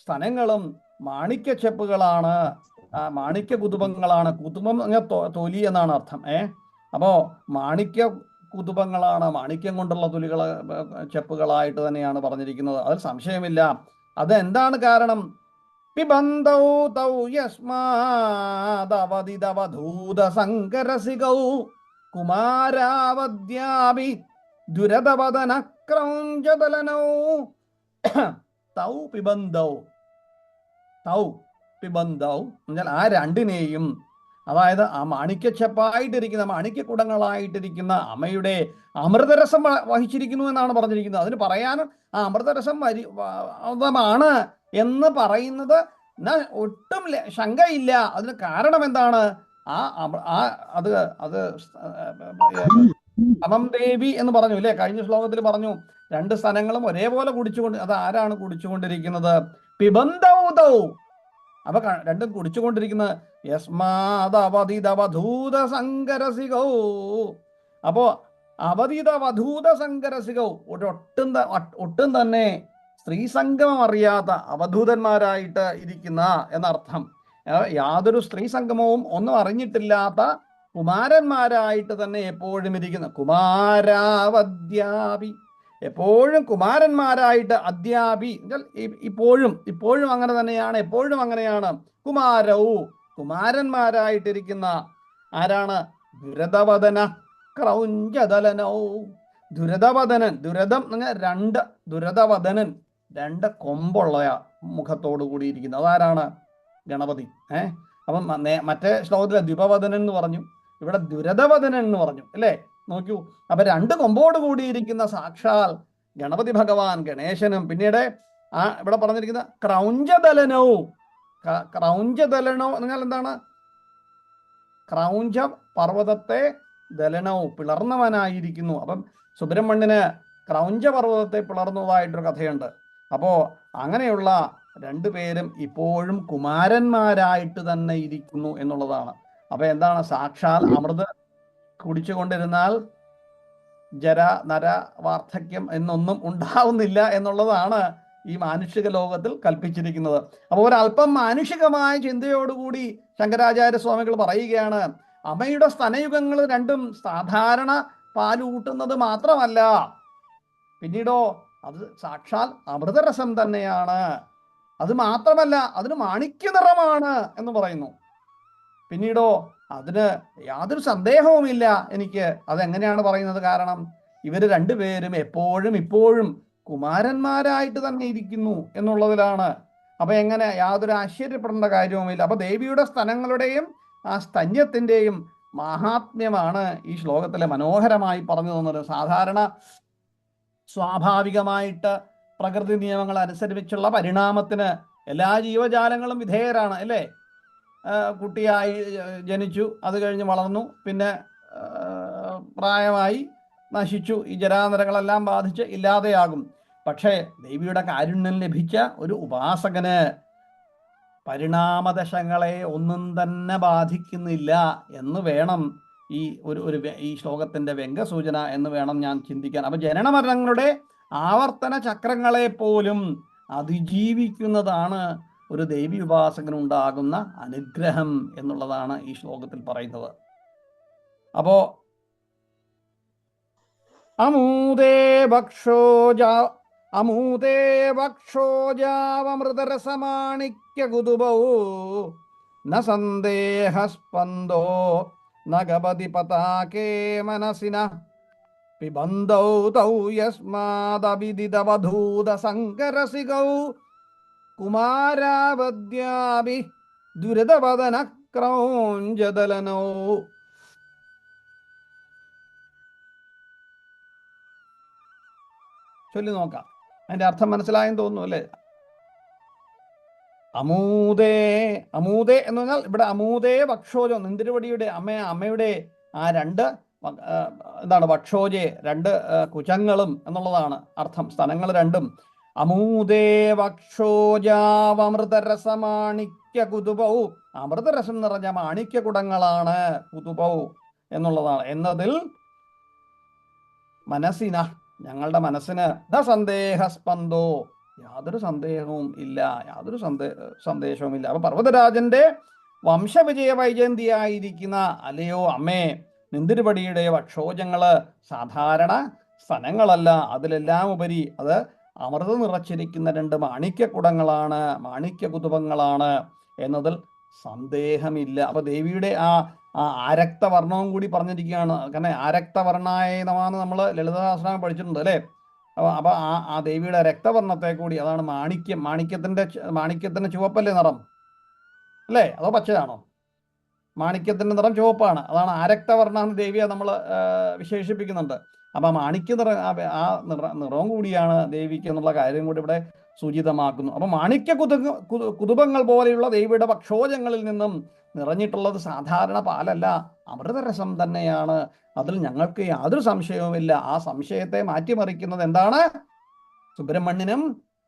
Speaker 2: സ്ഥലങ്ങളും മാണിക്യ ചെപ്പുകളാണ്, മാണിക്യ കുതുബങ്ങളാണ്. കുതുബം തൊലി എന്നാണ് അർത്ഥം. അപ്പോ മാണിക്യ കുതുബങ്ങളാണ്, മാണിക്യം കൊണ്ടുള്ള ചെപ്പുകളായിട്ട് തന്നെയാണ് പറഞ്ഞിരിക്കുന്നത്. അതിൽ സംശയമില്ല. അതെന്താണ് കാരണം? പിബന്ധൗ തൗ യസ്മാദവദിതവധൂത സങ്കരസികൗ കുമാരാവദ്യാപി ദുരദവദന ക്രൗഞ്ചദലനൗ തൗ പിബന്ധൗ എന്നാൽ ആ രണ്ടിനെയും, അതായത് ആ മാണിക്യച്ചപ്പായിട്ടിരിക്കുന്ന മാണിക്യക്കുടങ്ങളായിട്ടിരിക്കുന്ന അമ്മയുടെ അമൃതരസം വഹിച്ചിരിക്കുന്നു എന്നാണ് പറഞ്ഞിരിക്കുന്നത്. അതിന് പറയാനും ആ അമൃതരസം ാണ് എന്ന് പറയുന്നത് ഒട്ടും ശങ്കയില്ല. അതിന് കാരണം എന്താണ്? അത് സമം ദേവി എന്ന് പറഞ്ഞു അല്ലെ, കഴിഞ്ഞ ശ്ലോകത്തിൽ പറഞ്ഞു. രണ്ട് സ്ഥലങ്ങളും ഒരേപോലെ കുടിച്ചുകൊണ്ട്, അത് ആരാണ് കുടിച്ചുകൊണ്ടിരിക്കുന്നത്? പിബന്ധൗ. അപ്പൊ രണ്ടും കുടിച്ചുകൊണ്ടിരിക്കുന്നത് യസ്മാദവധിതവധൂത സങ്കരസികൗ. അപ്പോ അവധിതവധൂത സങ്കരസികൗ, ഒട്ടും തന്നെ സ്ത്രീസംഗമം അറിയാത്ത അവധൂതന്മാരായിട്ട് ഇരിക്കുന്ന എന്നർത്ഥം. യാതൊരു സ്ത്രീ സംഗമവും ഒന്നും അറിഞ്ഞിട്ടില്ലാത്ത കുമാരന്മാരായിട്ട് തന്നെ എപ്പോഴും ഇരിക്കുന്ന കുമാരാവദ്യാപി, എപ്പോഴും കുമാരന്മാരായിട്ട്, അദ്യാപി ഇപ്പോഴും അങ്ങനെ തന്നെയാണ്, എപ്പോഴും അങ്ങനെയാണ്. കുമാരവും കുമാരന്മാരായിട്ടിരിക്കുന്ന ആരാണ്? ദുരതവദന ക്രൗഞ്ചദലനവും. ദുരതവദനൻ, ദുരതം രണ്ട്, ദുരതവദനൻ രണ്ട് കൊമ്പുള്ള മുഖത്തോടു കൂടിയിരിക്കുന്നു. അതാരാണ്? ഗണപതി. അപ്പം മറ്റേ ശ്ലോകത്തിലെ ദ്വിപവദനൻ എന്ന് പറഞ്ഞു, ഇവിടെ ദുരതവദനൻ എന്ന് പറഞ്ഞു അല്ലേ? നോക്കൂ, അപ്പൊ രണ്ട് കൊമ്പോട് കൂടിയിരിക്കുന്ന സാക്ഷാൽ ഗണപതി ഭഗവാൻ ഗണേശനും, പിന്നീട് ഇവിടെ പറഞ്ഞിരിക്കുന്ന ക്രൗഞ്ചദലനവും. ക്രൗഞ്ചദലനോ എന്നാൽ എന്താണ്? ക്രൗഞ്ച പർവ്വതത്തെ ദലനവും പിളർന്നവനായിരിക്കുന്നു. അപ്പം സുബ്രഹ്മണ്യന് ക്രൗഞ്ച പർവ്വതത്തെ പിളർന്നതായിട്ടൊരു കഥയുണ്ട്. അപ്പോ അങ്ങനെയുള്ള രണ്ടുപേരും ഇപ്പോഴും കുമാരന്മാരായിട്ട് തന്നെ ഇരിക്കുന്നു എന്നുള്ളതാണ്. അപ്പൊ എന്താണ്? സാക്ഷാൽ അമൃത് കുടിച്ചുകൊണ്ടിരുന്നാൽ ജര നര വാർദ്ധക്യം എന്നൊന്നും ഉണ്ടാവുന്നില്ല എന്നുള്ളതാണ് ഈ മാനുഷിക ലോകത്തിൽ കൽപ്പിച്ചിരിക്കുന്നത്. അപ്പോൾ ഒരല്പം മാനുഷികമായ ചിന്തയോടുകൂടി ശങ്കരാചാര്യ സ്വാമികൾ പറയുകയാണ്, അമ്മയുടെ സ്തനയുഗങ്ങൾ രണ്ടും സാധാരണ പാലൂട്ടുന്നത് മാത്രമല്ല, പിന്നീടോ അത് സാക്ഷാൽ അമൃതരസം തന്നെയാണ്. അത് മാത്രമല്ല, അതിന് മാണിക്യ നിറമാണ് എന്ന് പറയുന്നു. പിന്നീടോ അതിന് യാതൊരു സന്ദേഹവുമില്ല എനിക്ക്. അതെങ്ങനെയാണ് പറയുന്നത്? കാരണം ഇവര് രണ്ടുപേരും എപ്പോഴും ഇപ്പോഴും കുമാരന്മാരായിട്ട് തന്നെ ഇരിക്കുന്നു എന്നുള്ളതിലാണ്. അപ്പൊ എങ്ങനെ? യാതൊരു ആശ്ചര്യപ്പെടേണ്ട കാര്യവുമില്ല. അപ്പൊ ദേവിയുടെ സ്തനങ്ങളുടെയും ആ സ്തന്യത്തിൻ്റെയും മഹാത്മ്യമാണ് ഈ ശ്ലോകത്തിലെ മനോഹരമായി പറഞ്ഞു തന്നത്. സാധാരണ സ്വാഭാവികമായിട്ട് പ്രകൃതി നിയമങ്ങൾ അനുസരിച്ചുള്ള പരിണാമത്തിന് എല്ലാ ജീവജാലങ്ങളും വിധേയരാണ് അല്ലേ? കുട്ടിയായി ജനിച്ചു, അത് കഴിഞ്ഞ് വളർന്നു, പിന്നെ പ്രായമായി നശിച്ചു, ഈ ജരാനരകളെല്ലാം ബാധിച്ച് ഇല്ലാതെയാകും. പക്ഷേ ദേവിയുടെ കാരുണ്യം ലഭിച്ച ഒരു ഉപാസകന് പരിണാമദശകളെ ഒന്നും തന്നെ ബാധിക്കുന്നില്ല എന്ന് വേണം ഈ ശ്ലോകത്തിന്റെ വ്യംഗ്യസൂചന എന്ന് വേണം ഞാൻ ചിന്തിക്കാൻ. അപ്പൊ ജനനമരണങ്ങളുടെ ആവർത്തന ചക്രങ്ങളെ പോലും അതിജീവിക്കുന്നതാണ് ഒരു ദേവി ഉപാസകനുണ്ടാകുന്ന അനുഗ്രഹം എന്നുള്ളതാണ് ഈ ശ്ലോകത്തിൽ പറയുന്നത്. അപ്പോ അമൂദേ ഭക്ഷോജാവമൃതരസമാണിക്യ കുതുബൗ ന സന്ദേഹസ്പന്ദോ നഗപതി പതാകേ മനസിന പിബന്ധൗ തൗ യസ്മാദവിദിതവധൂത സങ്കരസികൗ കുമാരാവദ്യാഭി ദുരിതവദന ക്രൗഞ്ചദലനോ. ചൊല്ലി നോക്കാം, അതിന്റെ അർത്ഥം മനസ്സിലായെന്ന് തോന്നുന്നു അല്ലേ? അമൂദേ, അമൂദേ എന്ന് പറഞ്ഞാൽ ഇവിടെ അമൂദേ വക്ഷോജോ, നിന്തിരുവടിയുടെ അമ്മയുടെ ആ രണ്ട് എന്താണ് വക്ഷോജെ, രണ്ട് കുചങ്ങളും എന്നുള്ളതാണ് അർത്ഥം, സ്ഥലങ്ങൾ രണ്ടും. അമൂദേ വക്ഷോജാവമൃതരസമാണിക്യ കുതുബൗ, അമൃതരസം നിറഞ്ഞ മാണിക്യ കുടങ്ങളാണ് കുതുബൗ എന്നതുള്ളതാണ്. എന്നതിൽ മനസ്സിന, ഞങ്ങളുടെ മനസ്സിന് ന സന്ദേഹസ്പന്ദോ, യാതൊരു സന്ദേഹവും ഇല്ല, യാതൊരു സന്ദേശവും ഇല്ല. അപ്പൊ പർവ്വതരാജന്റെ വംശവിജയ വൈജയന്തിയായിരിക്കുന്ന അല്ലയോ അമ്മേ, നിന്തിരുപടിയുടെ വക്ഷോജങ്ങള് സാധാരണ സ്ഥലങ്ങളല്ല, അതിലെല്ലാം ഉപരി അത് അമൃതം നിറച്ചിരിക്കുന്ന രണ്ട് മാണിക്യക്കുടങ്ങളാണ്, മാണിക്യകുതുബങ്ങളാണ് എന്നതിൽ സന്ദേഹമില്ല. അപ്പൊ ദേവിയുടെ ആ ആരക്തവർണ്ണവും കൂടി പറഞ്ഞിരിക്കുകയാണ്. കാരണം ആരക്തവർണ്ണായ നമാന്ന് നമ്മൾ ലളിതാസഹസ്രനാമം പഠിച്ചിട്ടുണ്ട് അല്ലേ? അപ്പൊ ആ ദേവിയുടെ രക്തവർണ്ണത്തെ കൂടി, അതാണ് മാണിക്യം. മാണിക്യത്തിന്റെ ചുവപ്പല്ലേ നിറം അല്ലേ? അതോ പച്ചയാണോ? മാണിക്യത്തിന്റെ നിറം ചുവപ്പാണ്, അതാണ് ആരക്തവർണ്ണ എന്ന് ദേവിയെ നമ്മൾ വിശേഷിപ്പിക്കുന്നുണ്ട്. അപ്പൊ മാണിക്യ നിറവും കൂടിയാണ് ദേവിക്ക് എന്നുള്ള കാര്യം കൂടി ഇവിടെ സൂചിതമാക്കുന്നു. അപ്പൊ മാണിക്യ കുതുബങ്ങൾ പോലെയുള്ള ദേവിയുടെ വക്ഷോജങ്ങളിൽ നിന്നും നിറഞ്ഞിട്ടുള്ളത് സാധാരണ പാലല്ല, അമൃതരസം തന്നെയാണ്. അതിൽ ഞങ്ങൾക്ക് യാതൊരു സംശയവുമില്ല. ആ സംശയത്തെ മാറ്റിമറിക്കുന്നത് എന്താണ്? സുബ്രഹ്മണ്യനും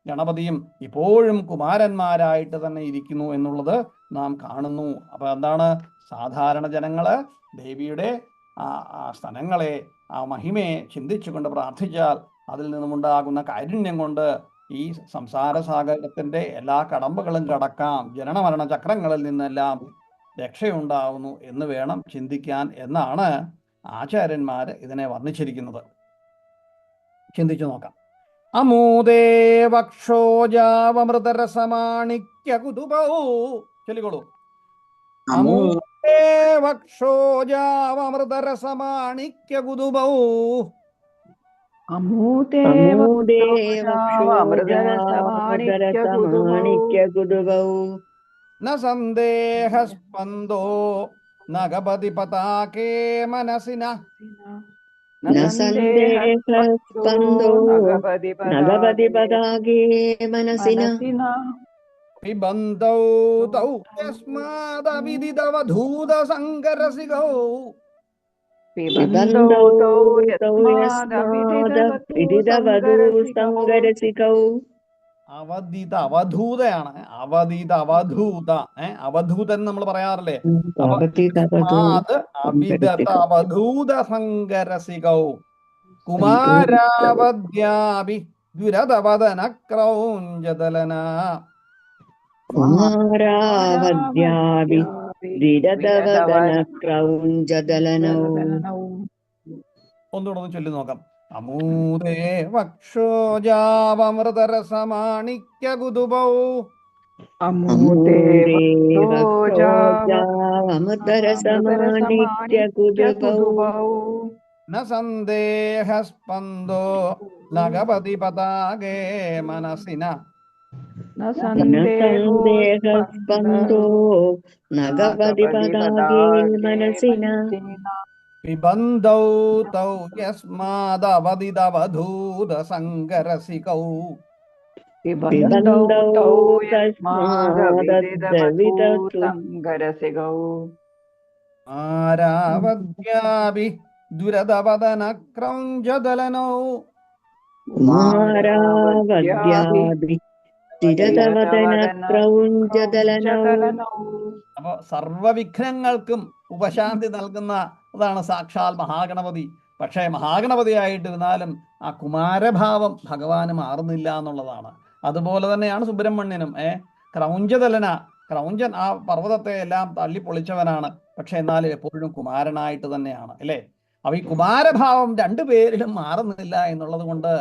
Speaker 2: ഗണപതിയും ഇപ്പോഴും കുമാരന്മാരായിട്ട് തന്നെ ഇരിക്കുന്നു എന്നുള്ളത് നാം കാണുന്നു. അപ്പൊ എന്താണ്? സാധാരണ ജനങ്ങള് ദേവിയുടെ ആ സ്ഥലങ്ങളെ, ആ മഹിമയെ ചിന്തിച്ചുകൊണ്ട് പ്രാർത്ഥിച്ചാൽ അതിൽ നിന്നുമുണ്ടാകുന്ന കാരുണ്യം കൊണ്ട് ഈ സംസാര സാഗരത്തിന്റെ എല്ലാ കടമ്പകളും കടക്കാം, ജനന മരണ ചക്രങ്ങളിൽ നിന്നെല്ലാം രക്ഷയുണ്ടാവുന്നു എന്ന് വേണം ചിന്തിക്കാൻ എന്നാണ് ആചാര്യന്മാർ ഇതിനെ വർണ്ണിച്ചിരിക്കുന്നത്. ചിന്തിച്ചു നോക്കാം. അമൂദേ വക്ഷോജാവമൃതരസമാണിക്യ കുതുബൗ. ചൊല്ലിക്കോളൂ. അമൂദേ വക്ഷോജാവമൃതരസമാണിക്യ കുതുബൗ. ന സന്ദേഹസ്പന്ദോ നഗപതി പതാകേ മനസിന. പിബന്ധൗ തൗ യസ്മാദവിദിതവധൂത സംഗരസികൗ. അവധിത അവധൂതയാണ്. അവധിത അവധൂത. അവധൂതൻ നമ്മൾ പറയാറില്ലേ? അവധൂത സംഗരസികൗ കുമാരാവദ്യാഭി ദുരതവദന ക്രൗഞ്ചദലന. ഒന്നുകൂടെ ചൊല്ലി നോക്കാം. അമൂദേ വക്ഷോജാവമൃതരസമാണിക്യ കുതുബൗ. ന സന്ദേഹസ്പന്ദോ നഗപതി പതാകേ മനസിന. പിബന്ധൗ തൗ യസ്മാദവദിതവധൂത സംഗരസികൗ. ആരാവദ്യാഭി ദുരതവദന ക്രൗഞ്ചദലനൗ. അപ്പൊ സർവവിഘ്നങ്ങൾക്കും ഉപശാന്തി നൽകുന്ന അതാണ് സാക്ഷാൽ മഹാഗണപതി. പക്ഷേ മഹാഗണപതിയായിട്ടിരുന്നാലും ആ കുമാരഭാവം ഭഗവാന് മാറുന്നില്ല എന്നുള്ളതാണ്. അതുപോലെ തന്നെയാണ് സുബ്രഹ്മണ്യനും. ക്രൗഞ്ചദലന, ക്രൗഞ്ചൻ ആ പർവ്വതത്തെ എല്ലാം തള്ളിപ്പൊളിച്ചവനാണ്. പക്ഷെ എന്നാലും എപ്പോഴും കുമാരനായിട്ട് തന്നെയാണ്, അല്ലേ? അപ്പൊ ഈ കുമാരഭാവം രണ്ടുപേരിലും മാറുന്നില്ല എന്നുള്ളത് കൊണ്ട്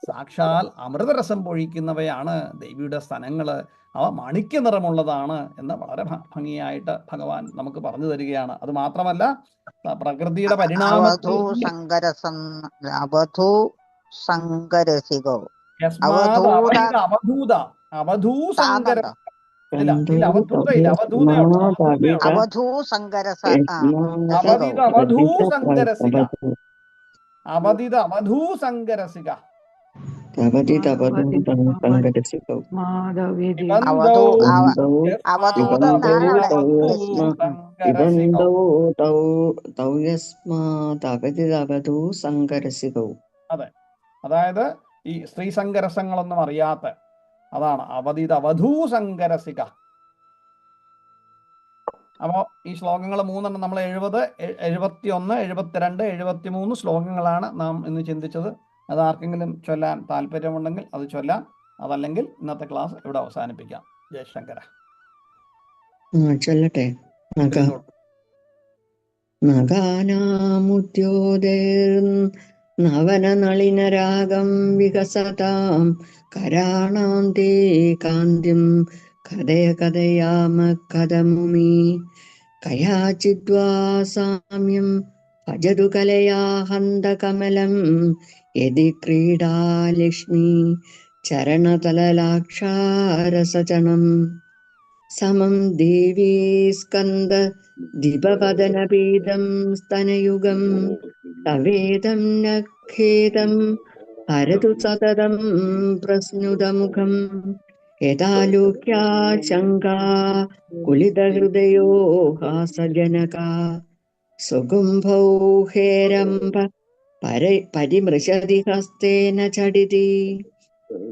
Speaker 2: സാക്ഷാൽ അമൃതരസം പൊഴിക്കുന്നവയാണ് ദേവിയുടെ സ്തനങ്ങള്. അവ മാണിക്യ നിറമുള്ളതാണ് എന്ന് വളരെ ഭംഗിയായിട്ട് ഭഗവാൻ നമുക്ക് പറഞ്ഞു തരികയാണ്. അത് മാത്രമല്ല, പ്രകൃതിയുടെ പരിണാമത്തിൽ അവധിത അവധൂസങ്കരസിക. അതെ, അതായത് ഈ സ്ത്രീ സങ്കരസങ്ങളൊന്നും അറിയാത്ത, അതാണ് അവധിത അവധൂസങ്കരസിക. അപ്പോൾ ഈ ശ്ലോകങ്ങൾ 3 നമ്മൾ 70, 71, 72, 73 ശ്ലോകങ്ങളാണ് നാം ഇന്ന് ചിന്തിച്ചത്. അത് ആർക്കെങ്കിലും ചൊല്ലാൻ താല്പര്യമുണ്ടെങ്കിൽ അത് ചൊല്ലാം. അതല്ലെങ്കിൽ ഇന്നത്തെ ക്ലാസ് ഇവിടെ അവസാനിപ്പിക്കാം. ജയശങ്കര.
Speaker 4: ചൊല്ലട്ടെ. നവനനളിനരാഗം വികസതാം കരാണാന്തേ കാന്തിം കഥയ കഥയാമ കഥമുമി കയാചിദ്വാ സാമ്യം ഭജതു കലയാ ഹന്തകമലം യദി ക്രീഡാലക്ഷ്മി ചരണതലലാക്ഷാരസചനം സമം ദേവീ സ്കന്ദ ദിപവദനപീതം സ്തനയുഗം തവേദം നഖേദം ഹരതു സതതം പ്രസ്നുതമുഖം യഥാലോക്യാ ശങ്കാ കുലിതഹൃദയോ ഹാസജനകാ സുഗുംഭൗ ഹേരംഭ പരിമൃശതി ഹസ്തേന ചടിതി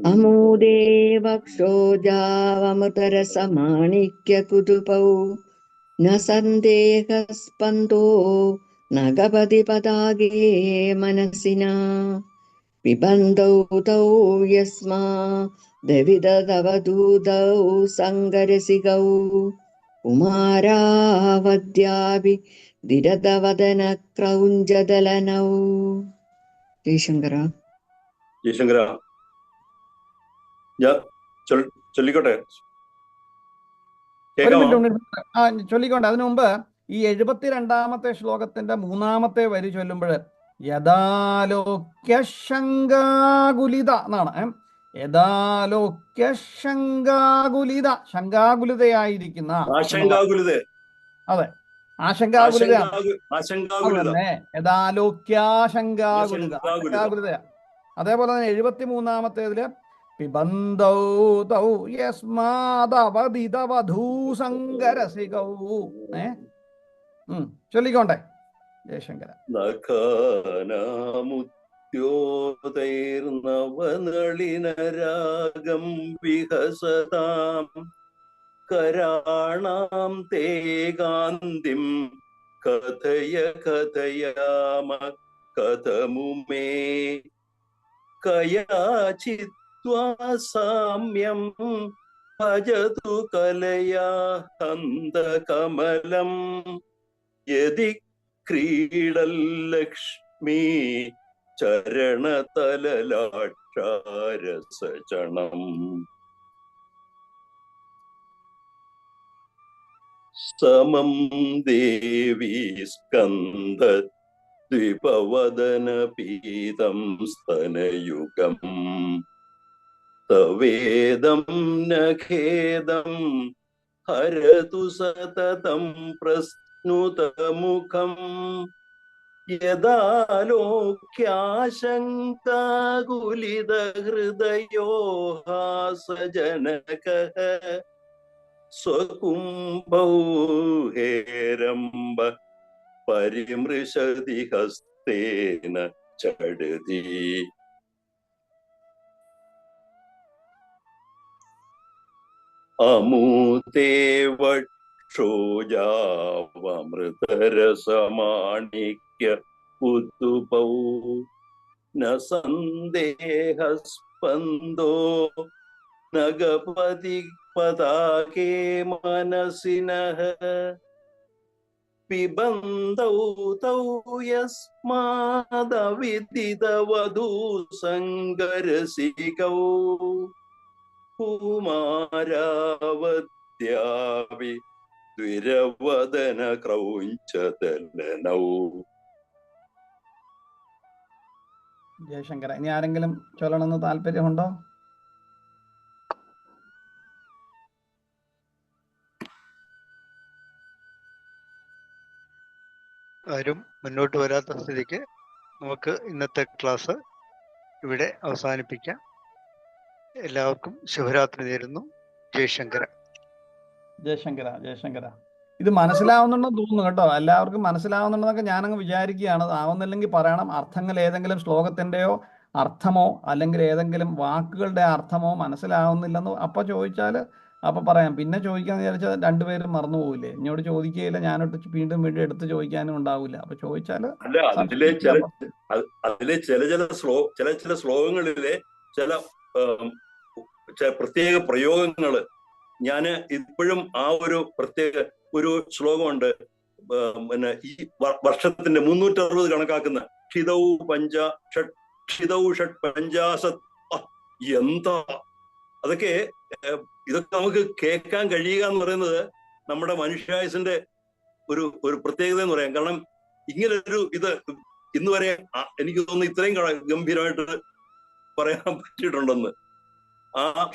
Speaker 4: അമൂദേ വക്ഷോജാവമൃതരസമാണിക്യകുതുപൗ ന സന്ദേഹസ്പന്ദോ നഗപതി പതാകേ മനസിന പിബന്ധൗ തൗ യസ്മാ ദവിതവധൂതൗ സങ്കരസികൗ കുമാരാവദ്യാപി ദിരതവദന ക്രൗഞ്ചദലനൗ. ജയശങ്കര.
Speaker 5: ജയശങ്കര, ഞാൻ ചൊല്ലിക്കോട്ടെ?
Speaker 2: ഒരു മിനിറ്റ് ചൊല്ലിക്കോട്ടെ. അതിനു മുമ്പ് ഈ 72ാമത്തെ ശ്ലോകത്തിന്റെ 3ാമത്തെ വരി ചൊല്ലുമ്പോൾ യഥാലോക്യശങ്കാകുലിത എന്നാണ്. യഥാലോക്യശങ്കാകുലിത, ശങ്കാകുലിതയായിരിക്കുന്ന. അതെ, ആശങ്കാകുലിത. യഥാലോക്യാശങ്കാകുലിത. അതേപോലെ തന്നെ 73ാമത്തേതില് പിബന്ധൗ തൗ യസ്മാദവദിതവധൂസങ്കരസികൗ. ചൊല്ലിക്കോട്ടെ ജയശങ്കര.
Speaker 5: നവനളിനരാഗം വിഹസതാം കരാണാം തേ കാന്തിം കഥയ കഥയാമ കഥമുമേ കയാചിത്വാ സാമ്യം ഭജതു കലയാ ഹന്തകമലം യദി ക്രീഡല്ലക്ഷ്മീ ചരണതലലാക്ഷാരസചണം. സമം ദേവി സ്കന്ധ ദ്വിപവദന പീതം സ്തനയുഗം തവേദം നഖേദം ഹരതു സതതം പ്രസ്നുതമുഖം യദാലോക്യാശങ്കാകുലിതഹൃദയോ ഹാസജനകഃ സ്വകുംഭൗ ഹേരംബ പരിമൃശതി ഹസ്തേന ചടതി. അമൂതേ വക്ഷോജാവമൃതരസമാണിക്യ ഉദ്ദുപൗ ന സന്ദേഹസ്പന്ദോ നഗപതി പതാകേ മനസിനഃ പിബന്ധൗ തൗ യസ്മാദവിദിതവധൂസങ്കരസികൗ കുമാരാവദ്യാപി ദ്വിരവദന ക്രൗഞ്ചദലനൗ.
Speaker 2: ജയശങ്കര, ഇനി ആരെങ്കിലും ചൊല്ലണമെന്ന് താല്പര്യമുണ്ടോ?
Speaker 1: ആരും മുന്നോട്ട് വരാത്ത സ്ഥിതിക്ക് നമുക്ക് ഇന്നത്തെ ക്ലാസ് ഇവിടെ അവസാനിപ്പിക്കാം. എല്ലാവർക്കും ശുഭരാത്രി നേരുന്നു. ജയശങ്കര.
Speaker 2: ജയശങ്കര. ജയശങ്കര. ഇത് മനസ്സിലാവുന്നുണ്ടെന്ന് തോന്നുന്നു കേട്ടോ. എല്ലാവർക്കും മനസ്സിലാവുന്നുണ്ടെന്നൊക്കെ ഞാനങ്ങ് വിചാരിക്കുകയാണ്. ആവുന്നില്ലെങ്കിൽ പറയണം. അർത്ഥങ്ങൾ ഏതെങ്കിലും ശ്ലോകത്തിൻ്റെയോ അർത്ഥമോ അല്ലെങ്കിൽ ഏതെങ്കിലും വാക്കുകളുടെ അർത്ഥമോ മനസ്സിലാവുന്നില്ലെന്ന് അപ്പം ചോദിച്ചാൽ അപ്പം പറയാം. പിന്നെ ചോദിക്കാന്ന് വിചാരിച്ചാൽ രണ്ടുപേരും മറന്നു പോകില്ലേ? എന്നോട് ചോദിക്കുകയില്ല, ഞാനോട്ട് വീണ്ടും വീണ്ടും എടുത്ത് ചോദിക്കാനും ഉണ്ടാവില്ല. അപ്പൊ ചോദിച്ചാൽ
Speaker 5: അതിലെ ചില ശ്ലോകങ്ങളിലെ ചില പ്രത്യേക പ്രയോഗങ്ങള് ഞാൻ ഇപ്പോഴും ആ ഒരു പ്രത്യേക ഒരു ശ്ലോകമുണ്ട്. പിന്നെ ഈ വർഷത്തിന്റെ 360 കണക്കാക്കുന്ന ഷിതൗ ഷട്ട് പഞ്ചാശത്. എന്താ അതൊക്കെ! ഇതൊക്കെ നമുക്ക് കേൾക്കാൻ കഴിയുക എന്ന് പറയുന്നത് നമ്മുടെ മനുഷ്യായുസിന്റെ ഒരു പ്രത്യേകത എന്ന് പറയാം. കാരണം ഇങ്ങനെ ഒരു ഇത് ഇന്ന് വരെ എനിക്ക് തോന്നുന്നു ഇത്രയും ഗംഭീരമായിട്ട് പറയാൻ പറ്റിയിട്ടുണ്ടെന്ന്.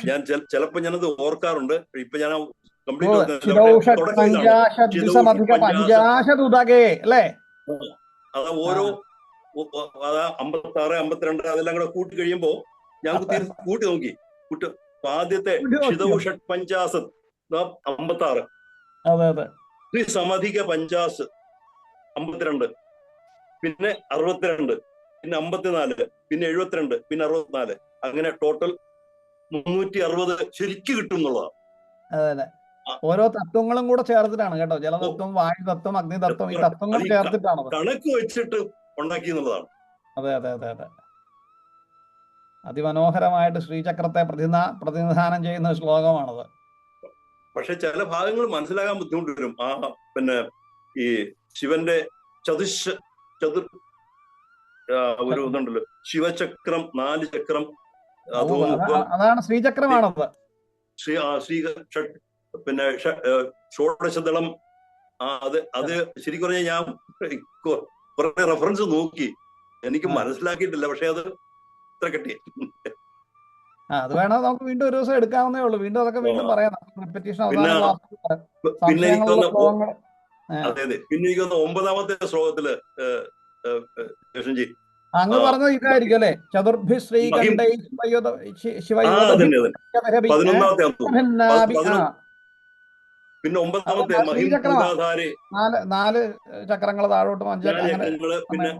Speaker 5: ഞാൻ ചിലപ്പോ ഞാനത് ഓർക്കാറുണ്ട്. ഇപ്പൊ ഞാൻ അതാ ഓരോ 56, 52 അതെല്ലാം കൂടെ കൂട്ടി കഴിയുമ്പോ ഞാൻ കൂട്ടി നോക്കി. ആദ്യത്തെ ഷിതൗഷട്ട് പഞ്ചാസത് 56, ത്രിസമധിക പഞ്ചാസ് 52, പിന്നെ 62, പിന്നെ 54, പിന്നെ 72, പിന്നെ 64, അങ്ങനെ ടോട്ടൽ 360 ശരിക്കും കിട്ടും എന്നുള്ളതാണ്.
Speaker 2: അതെ, ഓരോ തത്വങ്ങളും കൂടെ ചേർത്തിട്ടാണ് കേട്ടോ. ജലതത്വം, വായുതത്വം, അഗ്നിതത്വം, ഈ തത്വങ്ങൾ ചേർത്തിട്ടാണ്
Speaker 5: കണക്ക് വെച്ചിട്ട് ഉണ്ടാക്കി എന്നുള്ളതാണ്.
Speaker 2: അതെ അതെ അതെ അതെ. അതിമനോഹരമായിട്ട് ശ്രീചക്രത്തെ പ്രതിനിധാനം ചെയ്യുന്ന ശ്ലോകമാണത്.
Speaker 5: പക്ഷെ ചില ഭാഗങ്ങൾ മനസ്സിലാകാൻ ബുദ്ധിമുട്ട് വരും. പിന്നെ ഈ ശിവന്റെ ചതുർ ഒരു ഇതുണ്ടല്ലോ, ശിവചക്രം, 4 ചക്രം,
Speaker 2: അതാണ് ശ്രീചക്രമാണത്.
Speaker 5: പിന്നെ ഷോഡശദളം. അത് ശരിക്കും പറഞ്ഞാൽ ഞാൻ കുറെ റെഫറൻസ് നോക്കി, എനിക്ക് മനസ്സിലാക്കിയിട്ടില്ല. പക്ഷെ അത് ഇത്ര കിട്ടി.
Speaker 2: അത് വേണം നമുക്ക് വീണ്ടും ഒരു ദിവസം എടുക്കാവുന്നേ ഉള്ളൂ. വീണ്ടും അതൊക്കെ വീണ്ടും പറയാം. റിപ്പറ്റീഷൻ
Speaker 5: പിന്നെ എനിക്ക് തോന്നുന്നു, അതെ അതെ, പിന്നെ എനിക്ക് തോന്നുന്നു 9ാമത്തെ ശ്ലോകത്തില്
Speaker 2: അങ്ങ് പറഞ്ഞത് ഇതായിരിക്കും അല്ലെ? ചതുർഭി ശ്രീകണ്ഠൈ
Speaker 5: പിന്നെ 9ാമത്തെ മഹിംഭൂതാധാരേ,
Speaker 2: 4 ചക്രങ്ങൾ താഴോട്ടും 5
Speaker 5: ചക്രങ്ങള്, പിന്നെ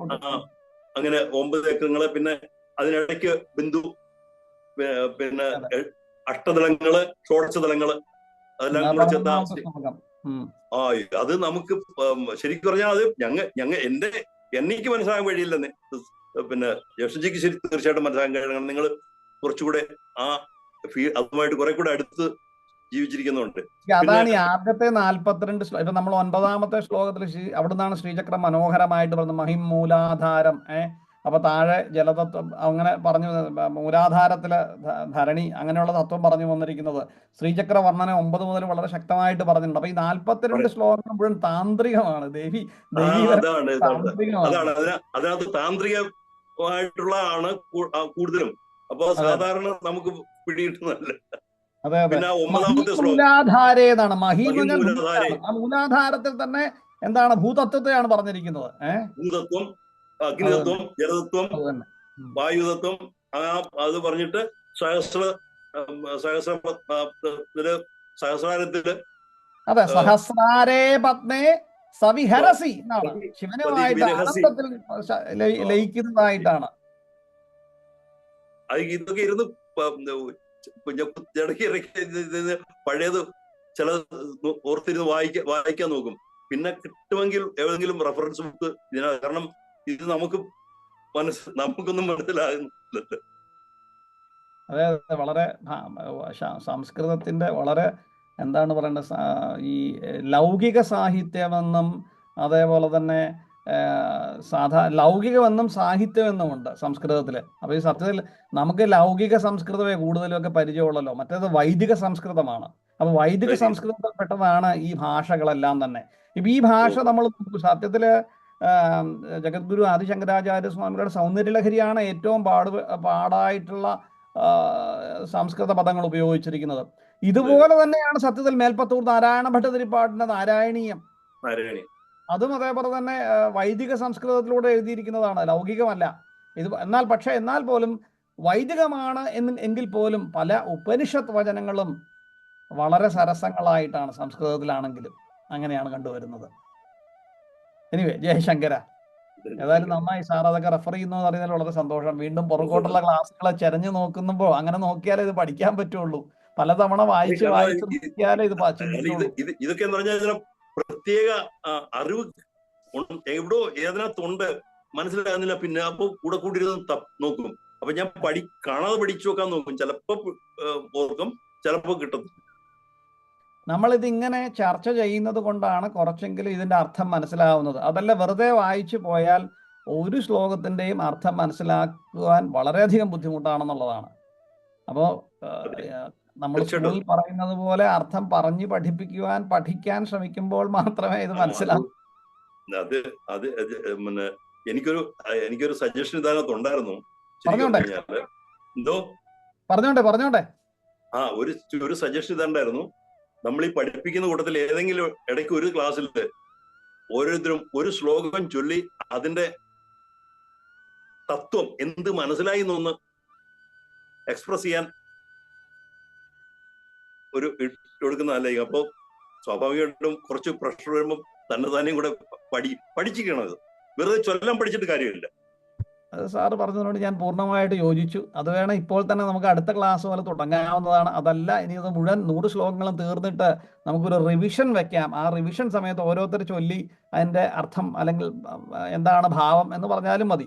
Speaker 5: അങ്ങനെ 9 ചക്രങ്ങള്, പിന്നെ അതിനിടയ്ക്ക് ബിന്ദു, പിന്നെ അഷ്ടദളങ്ങള്, ഷോഡശദളങ്ങള്, അതെല്ലാം കൂടെ ചേർത്ത അത് നമുക്ക് ശരിക്കും പറഞ്ഞാൽ അത് എനിക്ക് മനസ്സിലാകാൻ വഴിയില്ലെന്ന്. പിന്നെ യക്ഷജിക്ക് തീർച്ചയായിട്ടും മനസ്സിലാക്കാൻ കഴിയണം. നിങ്ങൾ കുറച്ചുകൂടെ അതുമായിട്ട് കുറെ കൂടെ അടുത്ത് ജീവിച്ചിരിക്കുന്നുണ്ട്.
Speaker 2: അതാണ് ഈ ആദ്യത്തെ 42 ഇപ്പൊ നമ്മൾ 9ാമത്തെ ശ്ലോകത്തിൽ അവിടുന്നാണ് ശ്രീചക്രം മനോഹരമായിട്ട് പറഞ്ഞത്. മഹിമൂലാധാരം. അപ്പൊ താഴെ ജലതത്വം അങ്ങനെ പറഞ്ഞു, മൂലാധാരത്തിലെ ധരണി, അങ്ങനെയുള്ള തത്വം പറഞ്ഞു വന്നിരിക്കുന്നത്. ശ്രീചക്ര വർണ്ണന 9 മുതൽ വളരെ ശക്തമായിട്ട് പറഞ്ഞിട്ടുണ്ട്. അപ്പൊ ഈ 42 ശ്ലോകങ്ങൾ മുഴുവൻ താന്ത്രികമാണ്.
Speaker 5: അതാണ് അതിനകത്ത് താന്ത്രികമായിട്ടുള്ളതാണ് കൂടുതലും. അപ്പൊ സാധാരണ നമുക്ക് പിടികിട്ടുന്നതല്ല.
Speaker 2: അതെ അതെ. മൂലാധാരേതാണ്. മൂലാധാരത്തിൽ തന്നെ എന്താണ് ഭൂതത്വത്തെയാണ് പറഞ്ഞിരിക്കുന്നത്.
Speaker 5: ഭൂതത്വം, അഗ്നിതത്വം, ജലതത്വം, വായുതത്വം, അത് പറഞ്ഞിട്ട് സഹസ്രാരത്തില്
Speaker 2: അതെ, സഹസ്രാരേ പത്മേ സവിഹരസി എന്നാണ്. ശിവനുമായിട്ട് ആനന്ദത്തിൽ ലയിക്കുന്നതായിട്ടാണ്.
Speaker 5: ഇതൊക്കെ ഇരുന്ന് പഴയത് ചില ഓർത്തിരുന്ന് വായിക്കാൻ നോക്കും. പിന്നെ കിട്ടുമെങ്കിൽ ഏതെങ്കിലും റെഫറൻസ് ബുക്ക് കാരണം ഇത് നമുക്കൊന്നും മനസ്സിലാകുന്നില്ല.
Speaker 2: അതെ അതെ, വളരെ സംസ്കൃതത്തിന്റെ വളരെ എന്താണ് പറയേണ്ടത്, ഈ ലൗകിക സാഹിത്യമെന്നും അതേപോലെ തന്നെ ലൗകികമെന്നും സാഹിത്യമെന്നുമുണ്ട് സംസ്കൃതത്തിൽ. അപ്പോൾ ഈ സത്യത്തിൽ നമുക്ക് ലൗകിക സംസ്കൃതമേ കൂടുതലൊക്കെ പരിചയമുള്ളല്ലോ, മറ്റേത് വൈദിക സംസ്കൃതമാണ്. അപ്പോൾ വൈദിക സംസ്കൃതത്തിൽ പെട്ടതാണ് ഈ ഭാഷകളെല്ലാം തന്നെ. ഇപ്പം ഈ ഭാഷ നമ്മൾ സത്യത്തില് ജഗദ്ഗുരു ആദിശങ്കരാചാര്യ സ്വാമികളുടെ സൗന്ദര്യലഹരിയാണ് ഏറ്റവും പാടായിട്ടുള്ള സംസ്കൃത പദങ്ങൾ ഉപയോഗിച്ചിരിക്കുന്നത്. ഇതുപോലെ തന്നെയാണ് സത്യത്തിൽ മേൽപ്പത്തൂർ നാരായണ ഭട്ടതിരിപ്പാടിന്റെ നാരായണീയം. അതും അതേപോലെ തന്നെ വൈദിക സംസ്കൃതത്തിലൂടെ എഴുതിയിരിക്കുന്നതാണ്, ലൗകികമല്ല ഇത്. എന്നാൽ പോലും വൈദികമാണ് എങ്കിൽ പോലും പല ഉപനിഷത്ത് വചനങ്ങളും വളരെ സരസങ്ങളായിട്ടാണ് സംസ്കൃതത്തിലാണെങ്കിലും അങ്ങനെയാണ് കണ്ടുവരുന്നത്. എനിവേ, ജയശങ്കര, ഏതായാലും നന്നായി സാർ അതൊക്കെ റെഫർ ചെയ്യുന്നു എന്ന് അറിയുന്നതിൽ വളരെ സന്തോഷം. വീണ്ടും പുറകോട്ടുള്ള ക്ലാസ്സുകളെ ചെരഞ്ഞു നോക്കുമ്പോൾ അങ്ങനെ നോക്കിയാലേ ഇത് പഠിക്കാൻ പറ്റുള്ളൂ. പലതവണ വായിച്ച് നോക്കിയാലേ ഇത്
Speaker 5: ഇതൊക്കെ എന്ന് പറഞ്ഞാൽ പ്രത്യേക അറിവ് എവിടോ ഏതിനകത്തുണ്ട്, മനസ്സിലാകുന്നില്ല. പിന്നെ അപ്പൊ കൂടെ കൂടിയിരുന്ന് നോക്കും. അപ്പൊ ഞാൻ കാണാതെ പഠിച്ചു നോക്കാൻ നോക്കും. ചിലപ്പോ ഓർക്കും, ചിലപ്പോ കിട്ടും.
Speaker 2: നമ്മളിതിങ്ങനെ ചർച്ച ചെയ്യുന്നത് കൊണ്ടാണ് കുറച്ചെങ്കിലും ഇതിന്റെ അർത്ഥം മനസ്സിലാവുന്നത്. അതല്ല വെറുതെ വായിച്ചു പോയാൽ ഒരു ശ്ലോകത്തിന്റെയും അർത്ഥം മനസ്സിലാക്കുവാൻ വളരെയധികം ബുദ്ധിമുട്ടാണെന്നുള്ളതാണ്. അപ്പോൾ നമ്മൾ സ്കൂളിൽ പറയുന്നത് പോലെ അർത്ഥം പറഞ്ഞു പഠിക്കാൻ ശ്രമിക്കുമ്പോൾ മാത്രമേ ഇത് മനസ്സിലാവൂ.
Speaker 5: എനിക്കൊരു സജഷൻ ഇതിനകത്ത് ഉണ്ടായിരുന്നു.
Speaker 2: പറഞ്ഞോട്ടെ.
Speaker 5: ഒരു സജഷൻ ഇതുണ്ടായിരുന്നു. നമ്മൾ ഈ പഠിപ്പിക്കുന്ന കൂട്ടത്തിൽ ഏതെങ്കിലും ഇടയ്ക്ക് ഒരു ക്ലാസ്സിൽ ഓരോരുത്തരും ഒരു ശ്ലോകം ചൊല്ലി അതിന്റെ തത്വം എന്ത് മനസ്സിലായി എന്നൊന്ന് എക്സ്പ്രസ് ചെയ്യാൻ ഒരു കൊടുക്കുന്നതല്ലായിരിക്കും. അപ്പോൾ സ്വാഭാവികമായിട്ടും കുറച്ച് പ്രഷർ വരുമ്പോൾ തന്നെയും കൂടെ പഠിച്ചിരിക്കണം. അത് വെറുതെ ചൊല്ലാൻ പഠിച്ചിട്ട് കാര്യമില്ല.
Speaker 2: അത് സാറ് പറഞ്ഞതിനോട് ഞാൻ പൂർണ്ണമായിട്ട് യോജിച്ചു. അത് വേണം ഇപ്പോൾ തന്നെ നമുക്ക് അടുത്ത ക്ലാസ് പോലെ തുടങ്ങാവുന്നതാണ്. അതല്ല, ഇനി ഇത് മുഴുവൻ 100 ശ്ലോകങ്ങളും തീർന്നിട്ട് നമുക്കൊരു റിവിഷൻ വെക്കാം. ആ റിവിഷൻ സമയത്ത് ഓരോരുത്തർ ചൊല്ലി അതിന്റെ അർത്ഥം അല്ലെങ്കിൽ എന്താണ് ഭാവം എന്ന് പറഞ്ഞാലും മതി.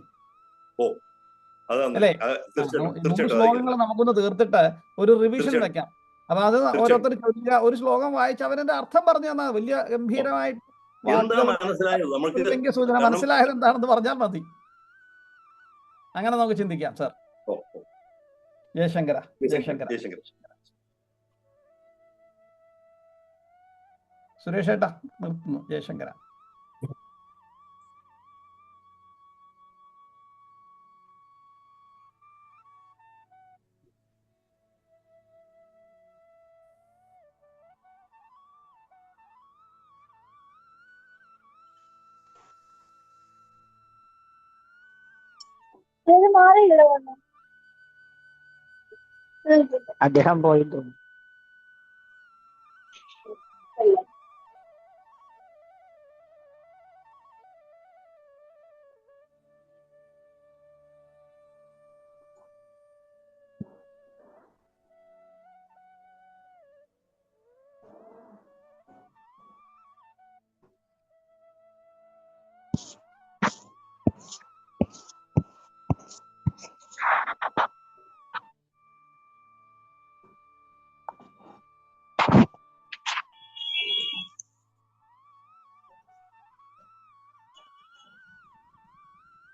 Speaker 5: അതാണ്
Speaker 2: അല്ലേ?
Speaker 5: തീർച്ചയായിട്ടും
Speaker 2: 100
Speaker 5: തീർച്ചയായിട്ടും
Speaker 2: ശ്ലോകങ്ങൾ നമുക്കൊന്ന് തീർത്തിട്ട് ഒരു റിവിഷൻ
Speaker 5: തീർച്ചയായിട്ടും.
Speaker 2: വെക്കാം. അപ്പൊ അത് ഓരോരുത്തർ ചോദിക്കുക, ഒരു ശ്ലോകം വായിച്ച് അവന്റെ അർത്ഥം പറഞ്ഞു തന്നാൽ വലിയ ഗംഭീരമായിട്ട്
Speaker 5: എന്താ
Speaker 2: വാക്കുകൾ
Speaker 5: മനസ്സിലായത് നമുക്ക്?
Speaker 2: ഒരു വ്യംഗ്യസൂചന
Speaker 5: കാരണം
Speaker 2: മനസ്സിലായത് എന്താണെന്ന് പറഞ്ഞാൽ മതി. അങ്ങനെ നമുക്ക് ചിന്തിക്കാം സാർ.
Speaker 5: ഓ,
Speaker 2: ജയശങ്കര ജയശങ്കര
Speaker 5: ജയശങ്കർ.
Speaker 2: സുരേഷ് ഏട്ടാ നിർത്തുന്നു. ജയശങ്കര.
Speaker 3: അദ്ദേഹം പോയി തോന്നുന്നു.